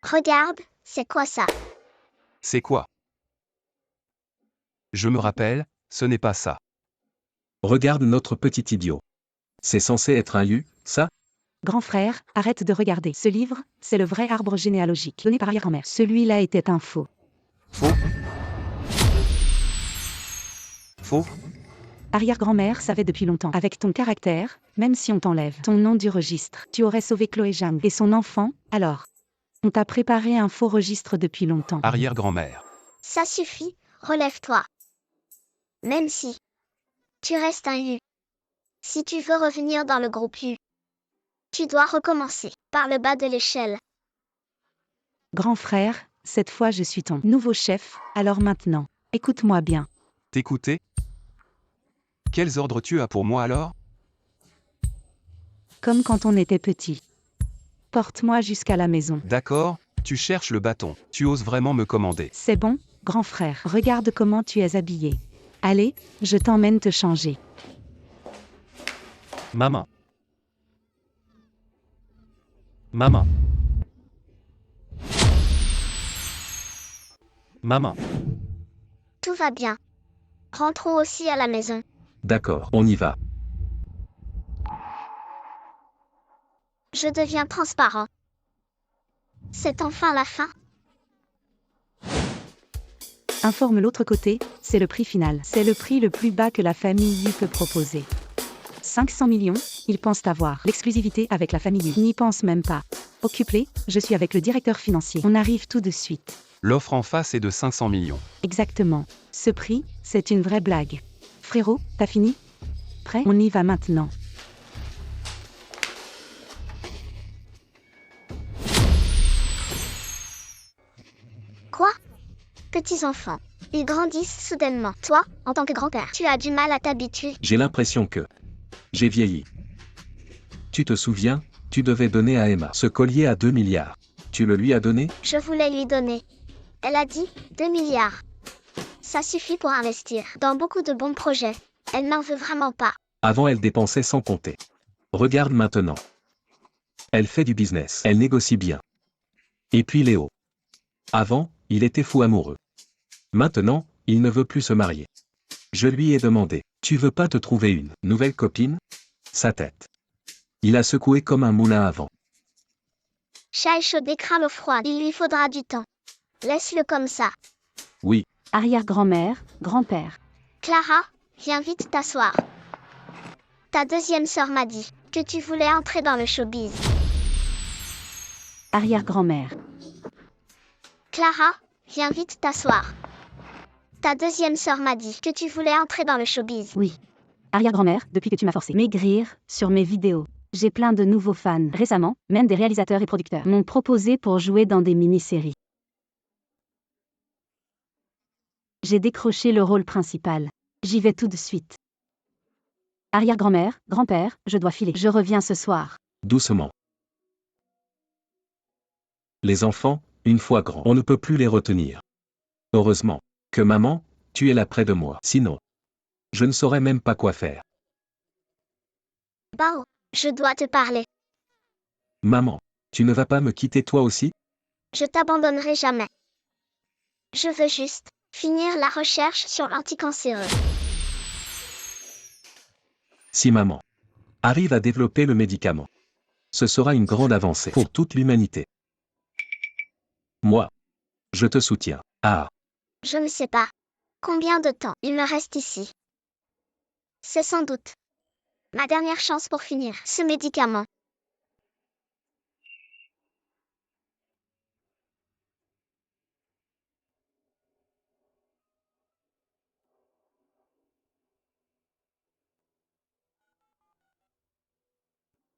Regarde, c'est quoi ça? C'est quoi? Je me rappelle, ce n'est pas ça. Regarde notre petit idiot. C'est censé être un Yu, ça? Grand frère, arrête de regarder. Ce livre, c'est le vrai arbre généalogique donné par arrière-grand-mère. Celui-là était un faux. Faux? Faux? Arrière-grand-mère savait depuis longtemps. Avec ton caractère, même si on t'enlève ton nom du registre, tu aurais sauvé Chloé Zhang et son enfant, alors. On t'a préparé un faux registre depuis longtemps. Arrière-grand-mère. Ça suffit, relève-toi. Même si tu restes un Yu. Si tu veux revenir dans le groupe Yu, tu dois recommencer par le bas de l'échelle. Grand frère, cette fois je suis ton nouveau chef, alors maintenant, écoute-moi bien. T'écouter? Quels ordres tu as pour moi alors? Comme quand on était petit. Porte-moi jusqu'à la maison. D'accord, tu cherches le bâton. Tu oses vraiment me commander. C'est bon, grand frère. Regarde comment tu es habillé. Allez, je t'emmène te changer. Maman. Maman. Maman. Tout va bien. Rentrons aussi à la maison. D'accord, on y va. Je deviens transparent. C'est enfin la fin. Informe l'autre côté, c'est le prix final. C'est le prix le plus bas que la famille Yu peut proposer. 500 millions, ils pensent avoir l'exclusivité avec la famille Yu. N'y pense même pas. Occupe-les, je suis avec le directeur financier. On arrive tout de suite. L'offre en face est de 500 millions. Exactement. Ce prix, c'est une vraie blague. Frérot, t'as fini? Prêt? On y va maintenant. Quoi? Petits enfants. Ils grandissent soudainement. Toi, en tant que grand-père, tu as du mal à t'habituer. J'ai l'impression que j'ai vieilli. Tu te souviens, tu devais donner à Emma ce collier à 2 milliards. Tu le lui as donné? Je voulais lui donner. Elle a dit 2 milliards. Ça suffit pour investir dans beaucoup de bons projets. Elle n'en veut vraiment pas. Avant, elle dépensait sans compter. Regarde maintenant. Elle fait du business. Elle négocie bien. Et puis Léo. Avant, il était fou amoureux. Maintenant, il ne veut plus se marier. Je lui ai demandé, tu veux pas te trouver une nouvelle copine? Sa tête. Il a secoué comme un moulin à vent. Chat échaudé craint l'eau froide. Il lui faudra du temps. Laisse-le comme ça. Oui, Arrière-grand-mère, grand-père. Clara, viens vite t'asseoir. Ta deuxième sœur m'a dit que tu voulais entrer dans le showbiz. Arrière-grand-mère. Clara, viens vite t'asseoir. Ta deuxième sœur m'a dit que tu voulais entrer dans le showbiz. Oui. Arrière-grand-mère, depuis que tu m'as forcé maigrir sur mes vidéos. J'ai plein de nouveaux fans. Récemment, même des réalisateurs et producteurs m'ont proposé pour jouer dans des mini-séries. J'ai décroché le rôle principal. J'y vais tout de suite. Arrière-grand-mère, grand-père, je dois filer. Je reviens ce soir. doucement. Les enfants, une fois grands, on ne peut plus les retenir. Heureusement que maman, tu es là près de moi. Sinon, je ne saurais même pas quoi faire. Bao, je dois te parler. Maman, tu ne vas pas me quitter toi aussi? Je t'abandonnerai jamais. Je veux juste finir la recherche sur l'anticancéreux. Si maman arrive à développer le médicament, ce sera une grande avancée pour toute l'humanité. Moi, je te soutiens. Ah, Je ne sais pas combien de temps il me reste ici. C'est sans doute ma dernière chance pour finir ce médicament.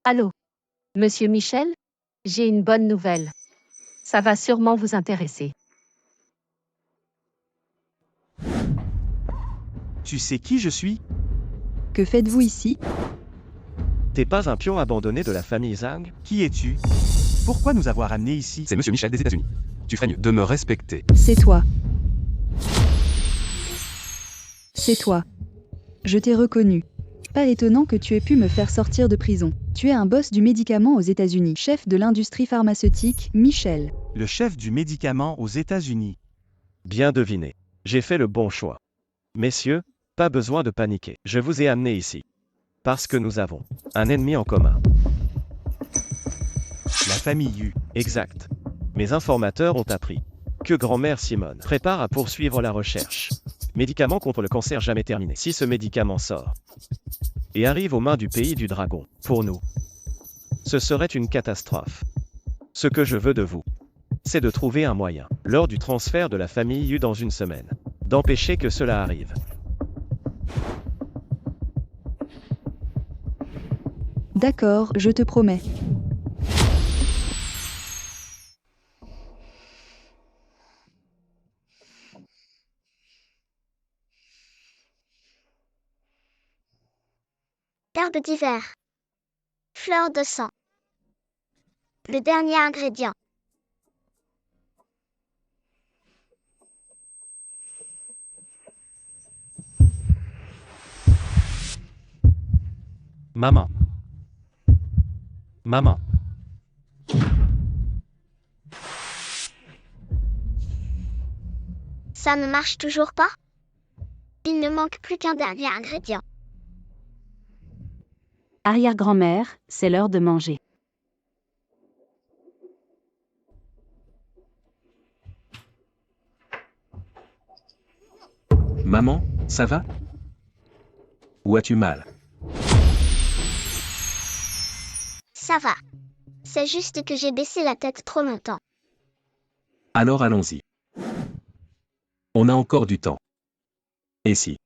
Allô? Monsieur Michel? J'ai une bonne nouvelle. Ça va sûrement vous intéresser. Tu sais qui je suis? Que faites-vous ici? T'es pas un pion abandonné de la famille Zhang? Qui es-tu? Pourquoi nous avoir amenés ici? C'est Monsieur Michel des États-Unis. Tu ferais mieux de me respecter. C'est toi. C'est toi. Je t'ai reconnu. Pas étonnant que tu aies pu me faire sortir de prison. Tu es un boss du médicament aux États-Unis, chef de l'industrie pharmaceutique, Michel. Le chef du médicament aux États-Unis. Bien deviné. J'ai fait le bon choix. Messieurs, pas besoin de paniquer. Je vous ai amené ici. Parce que nous avons un ennemi en commun. La famille Yu. Exact. Mes informateurs ont appris que grand-mère Simone prépare à poursuivre la recherche. Médicament contre le cancer jamais terminé. Si ce médicament sort et arrive aux mains du pays du dragon, pour nous, ce serait une catastrophe. Ce que je veux de vous, c'est de trouver un moyen, lors du transfert de la famille Yu dans une semaine, d'empêcher que cela arrive. D'accord, je te promets. Herbe d'hiver. Fleur de sang. Le dernier ingrédient. Maman. Maman. Ça ne marche toujours pas? Il ne manque plus qu'un dernier ingrédient. Arrière-grand-mère, c'est l'heure de manger. maman, ça va? Ou as-tu mal? Ça va. C'est juste que j'ai baissé la tête trop longtemps. Alors allons-y. On a encore du temps. Et si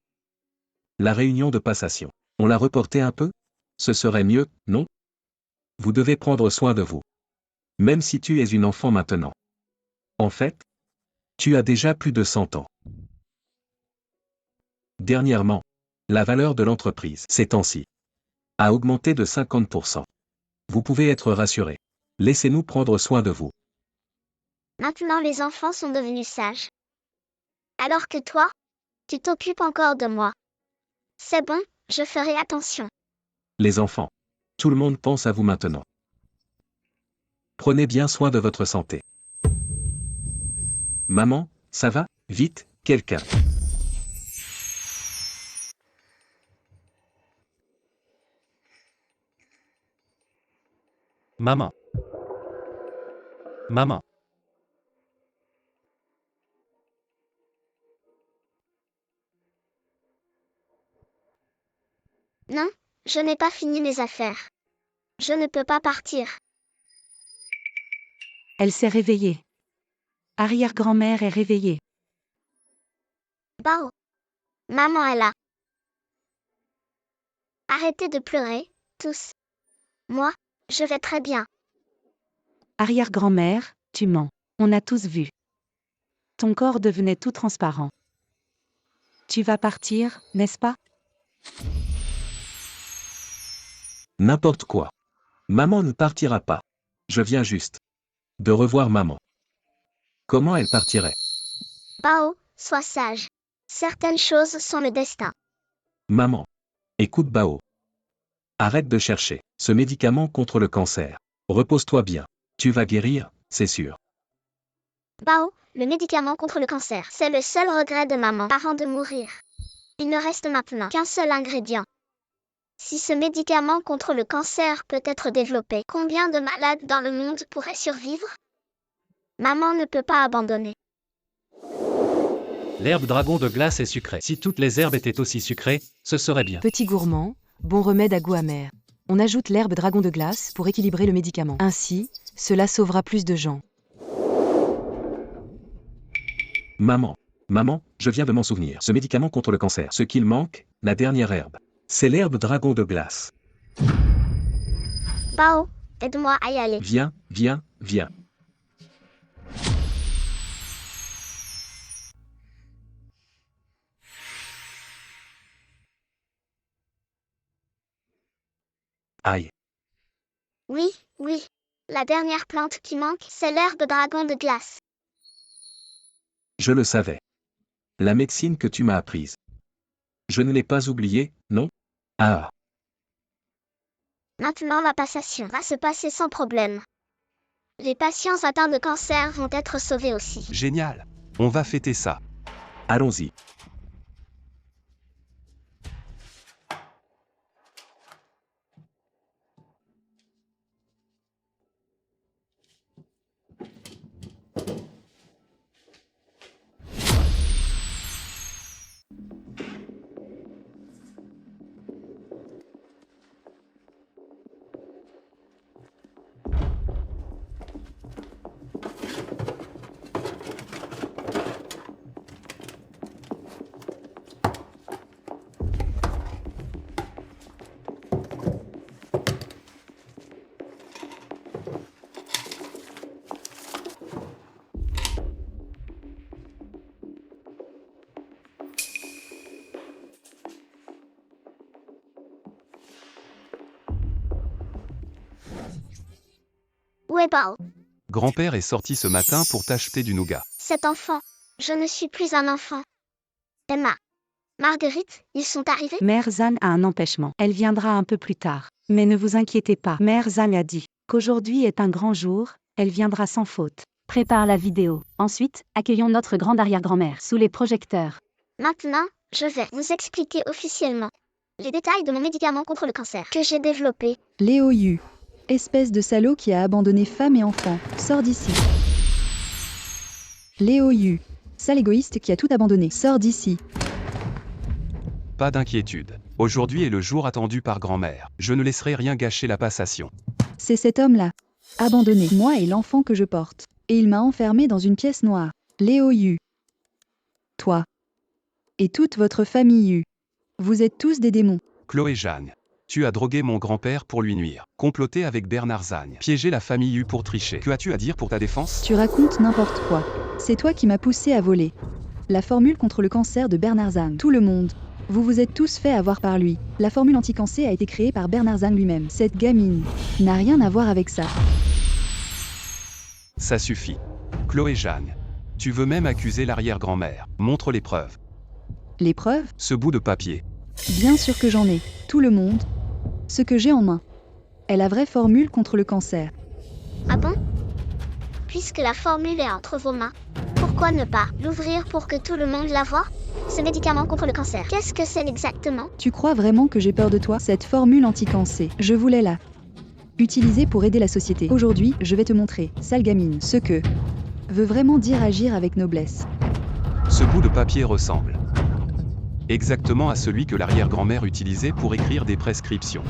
la réunion de passation, on la reportait un peu? Ce serait mieux, non? Vous devez prendre soin de vous. Même si tu es une enfant maintenant. En fait, tu as déjà plus de 100 ans. Dernièrement, la valeur de l'entreprise, ces temps-ci, a augmenté de 50%. Vous pouvez être rassurés. Laissez-nous prendre soin de vous. Maintenant les enfants sont devenus sages. Alors que toi, tu t'occupes encore de moi. C'est bon, je ferai attention. Les enfants, tout le monde pense à vous maintenant. Prenez bien soin de votre santé. Maman, ça va? Vite, quelqu'un. Maman. Maman. Non, je n'ai pas fini mes affaires. Je ne peux pas partir. Elle s'est réveillée. Arrière-grand-mère est réveillée. Bao. Maman est là. Arrêtez de pleurer, tous. Moi, je vais très bien. Arrière-grand-mère, tu mens. On a tous vu. Ton corps devenait tout transparent. Tu vas partir, n'est-ce pas? N'importe quoi. Maman ne partira pas. Je viens juste de revoir maman. Comment elle partirait? Bao, sois sage. Certaines choses sont le destin. Maman. Écoute Bao. Arrête de chercher ce médicament contre le cancer. Repose-toi bien. Tu vas guérir, c'est sûr. Bao, le médicament contre le cancer, c'est le seul regret de maman avant de mourir. Il ne reste maintenant qu'un seul ingrédient. Si ce médicament contre le cancer peut être développé, combien de malades dans le monde pourraient survivre? Maman ne peut pas abandonner. L'herbe dragon de glace est sucrée. Si toutes les herbes étaient aussi sucrées, ce serait bien. Petit gourmand, bon remède à goût amer. On ajoute l'herbe dragon de glace pour équilibrer le médicament. Ainsi, cela sauvera plus de gens. Maman. Maman, je viens de m'en souvenir. Ce médicament contre le cancer, ce qu'il manque, la dernière herbe. C'est l'herbe dragon de glace. Bao, aide-moi à y aller. Viens, viens, viens. Aïe. Oui, oui. La dernière plante qui manque, c'est l'herbe dragon de glace. Je le savais. La médecine que tu m'as apprise. Je ne l'ai pas oubliée, non? Ah. Maintenant la passation va se passer sans problème. Les patients atteints de cancer vont être sauvés aussi. Génial. On va fêter ça. Allons-y. Où est Bao? Grand-père est sorti ce matin pour t'acheter du nougat. Cet enfant. Je ne suis plus un enfant. Emma. Marguerite, ils sont arrivés? Mère Zan a un empêchement. Elle viendra un peu plus tard. Mais ne vous inquiétez pas. Mère Zan a dit qu'aujourd'hui est un grand jour, elle viendra sans faute. Prépare la vidéo. Ensuite, accueillons notre grande arrière-grand-mère sous les projecteurs. Maintenant, je vais vous expliquer officiellement les détails de mon médicament contre le cancer que j'ai développé. Léo Yu. Espèce de salaud qui a abandonné femme et enfants. Sors d'ici. Léo Yu. Sale égoïste qui a tout abandonné. Sors d'ici. Pas d'inquiétude. Aujourd'hui est le jour attendu par grand-mère. Je ne laisserai rien gâcher la passation. C'est cet homme-là. Abandonné. Moi et l'enfant que je porte. Et il m'a enfermé dans une pièce noire. Léo Yu. Toi. Et toute votre famille Yu. Vous êtes tous des démons. Chloé Jeanne. Tu as drogué mon grand-père pour lui nuire. Comploté avec Bernard Zagne. Piégé la famille Yu pour tricher. Que as-tu à dire pour ta défense? Tu racontes n'importe quoi. C'est toi qui m'as poussé à voler. La formule contre le cancer de Bernard Zagne. Tout le monde. Vous vous êtes tous fait avoir par lui. La formule anti-cancer a été créée par Bernard Zagne lui-même. Cette gamine n'a rien à voir avec ça. Ça suffit. Chloé Jeanne. Tu veux même accuser l'arrière-grand-mère. Montre les preuves. Les preuves? Ce bout de papier. Bien sûr que j'en ai. Tout le monde. Ce que j'ai en main. Est la vraie formule contre le cancer. Ah bon? Puisque la formule est entre vos mains, pourquoi ne pas l'ouvrir pour que tout le monde la voie? Ce médicament contre le cancer, qu'est-ce que c'est exactement? Tu crois vraiment que j'ai peur de toi? Cette formule anti-cancer, je voulais la Utilisé pour aider la société. Aujourd'hui, je vais te montrer, sale gamine, ce que veut vraiment dire agir avec noblesse. Ce bout de papier ressemble exactement à celui que l'arrière-grand-mère utilisait pour écrire des prescriptions.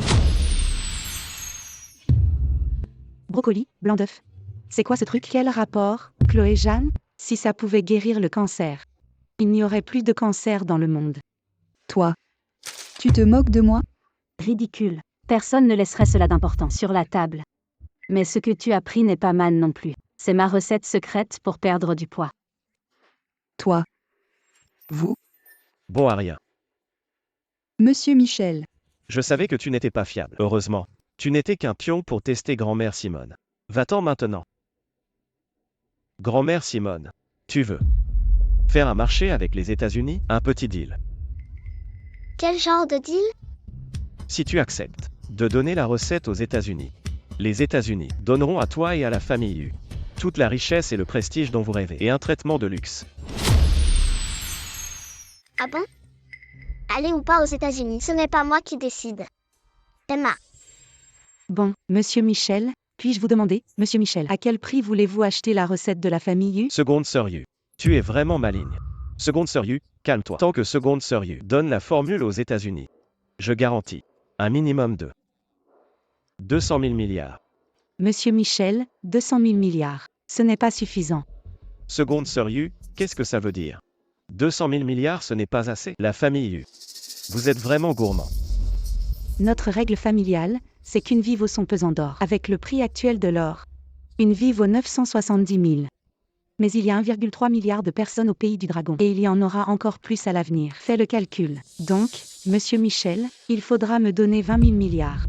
Brocoli, blanc d'œuf. C'est quoi ce truc? Quel rapport, Chloé Jeanne? Si ça pouvait guérir le cancer, il n'y aurait plus de cancer dans le monde. Toi, tu te moques de moi? Ridicule. Personne ne laisserait cela d'important sur la table. Mais ce que tu as pris n'est pas mal non plus. C'est ma recette secrète pour perdre du poids. Toi. Vous. Bon à rien. Monsieur Michel. Je savais que tu n'étais pas fiable. Heureusement. Tu n'étais qu'un pion pour tester grand-mère Simone. Va-t'en maintenant. Grand-mère Simone. Tu veux faire un marché avec les États-Unis? Un petit deal. Quel genre de deal? Si tu acceptes de donner la recette aux États-Unis, les États-Unis donneront à toi et à la famille Yu toute la richesse et le prestige dont vous rêvez, et un traitement de luxe. Ah bon? Aller ou pas aux États-Unis, ce n'est pas moi qui décide. Emma. Bon, monsieur Michel, puis-je vous demander, monsieur Michel, à quel prix voulez-vous acheter la recette de la famille Yu? Seconde sœur Yu. Tu es vraiment maligne. Seconde sœur Yu, calme-toi. Tant que seconde sœur Yu donne la formule aux États-Unis, je garantis un minimum de 200 000 milliards. Monsieur Michel, 200 000 milliards. Ce n'est pas suffisant. Seconde sœur Yu, qu'est-ce que ça veut dire? 200 000 milliards, ce n'est pas assez. La famille Yu. Vous êtes vraiment gourmand. Notre règle familiale, c'est qu'une vie vaut son pesant d'or. Avec le prix actuel de l'or, une vie vaut 970 000. Mais il y a 1,3 milliard de personnes au pays du dragon. Et il y en aura encore plus à l'avenir. Fais le calcul. Donc, monsieur Michel, il faudra me donner 20 000 milliards.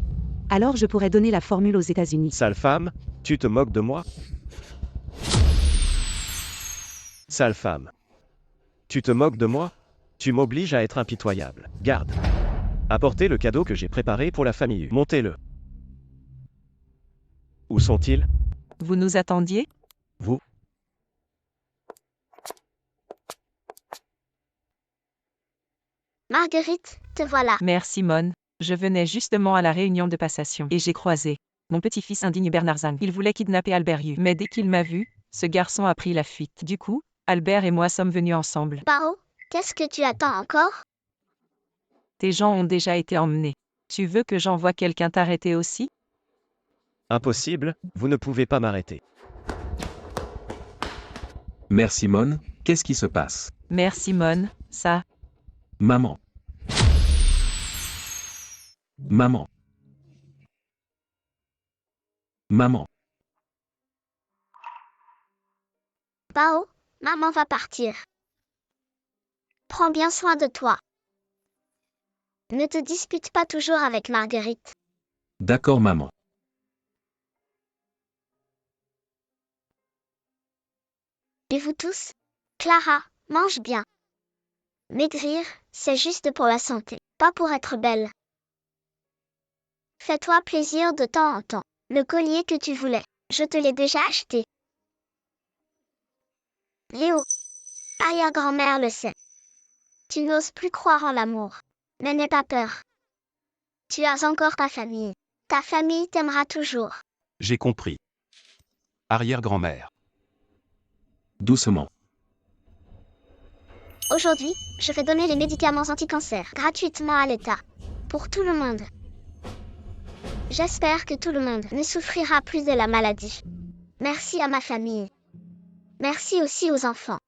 Alors je pourrais donner la formule aux États-Unis. Sale femme, tu te moques de moi? Sale femme. Tu te moques de moi? Tu m'obliges à être impitoyable. Garde. Apportez le cadeau que j'ai préparé pour la famille Yu. Montez-le. Où sont-ils? Vous nous attendiez? Vous? Marguerite, te voilà. Mère Simone, je venais justement à la réunion de passation et j'ai croisé mon petit-fils indigne Bernard Zhang. Il voulait kidnapper Albert Yu. Mais dès qu'il m'a vu, ce garçon a pris la fuite. Du coup, Albert et moi sommes venus ensemble. Bao, qu'est-ce que tu attends encore? Tes gens ont déjà été emmenés. Tu veux que j'envoie quelqu'un t'arrêter aussi? Impossible, vous ne pouvez pas m'arrêter. Mère Simone, qu'est-ce qui se passe? Mère Simone, ça. Maman. Maman. Maman. Bao, maman va partir. Prends bien soin de toi. Ne te dispute pas toujours avec Marguerite. D'accord, maman. Et vous tous? Clara, mange bien. Maigrir, c'est juste pour la santé, pas pour être belle. Fais-toi plaisir de temps en temps. Le collier que tu voulais, je te l'ai déjà acheté. Léo, arrière-grand-mère le sait. Tu n'oses plus croire en l'amour. Mais n'aie pas peur. Tu as encore ta famille. Ta famille t'aimera toujours. J'ai compris. Arrière-grand-mère. Doucement. Aujourd'hui, je vais donner les médicaments anti-cancer gratuitement à l'État. Pour tout le monde. J'espère que tout le monde ne souffrira plus de la maladie. Merci à ma famille. Merci aussi aux enfants.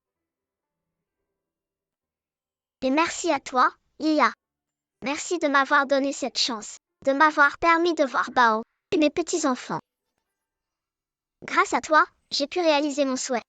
Et merci à toi, Iya. Merci de m'avoir donné cette chance, de m'avoir permis de voir Bao et mes petits-enfants. Grâce à toi, j'ai pu réaliser mon souhait.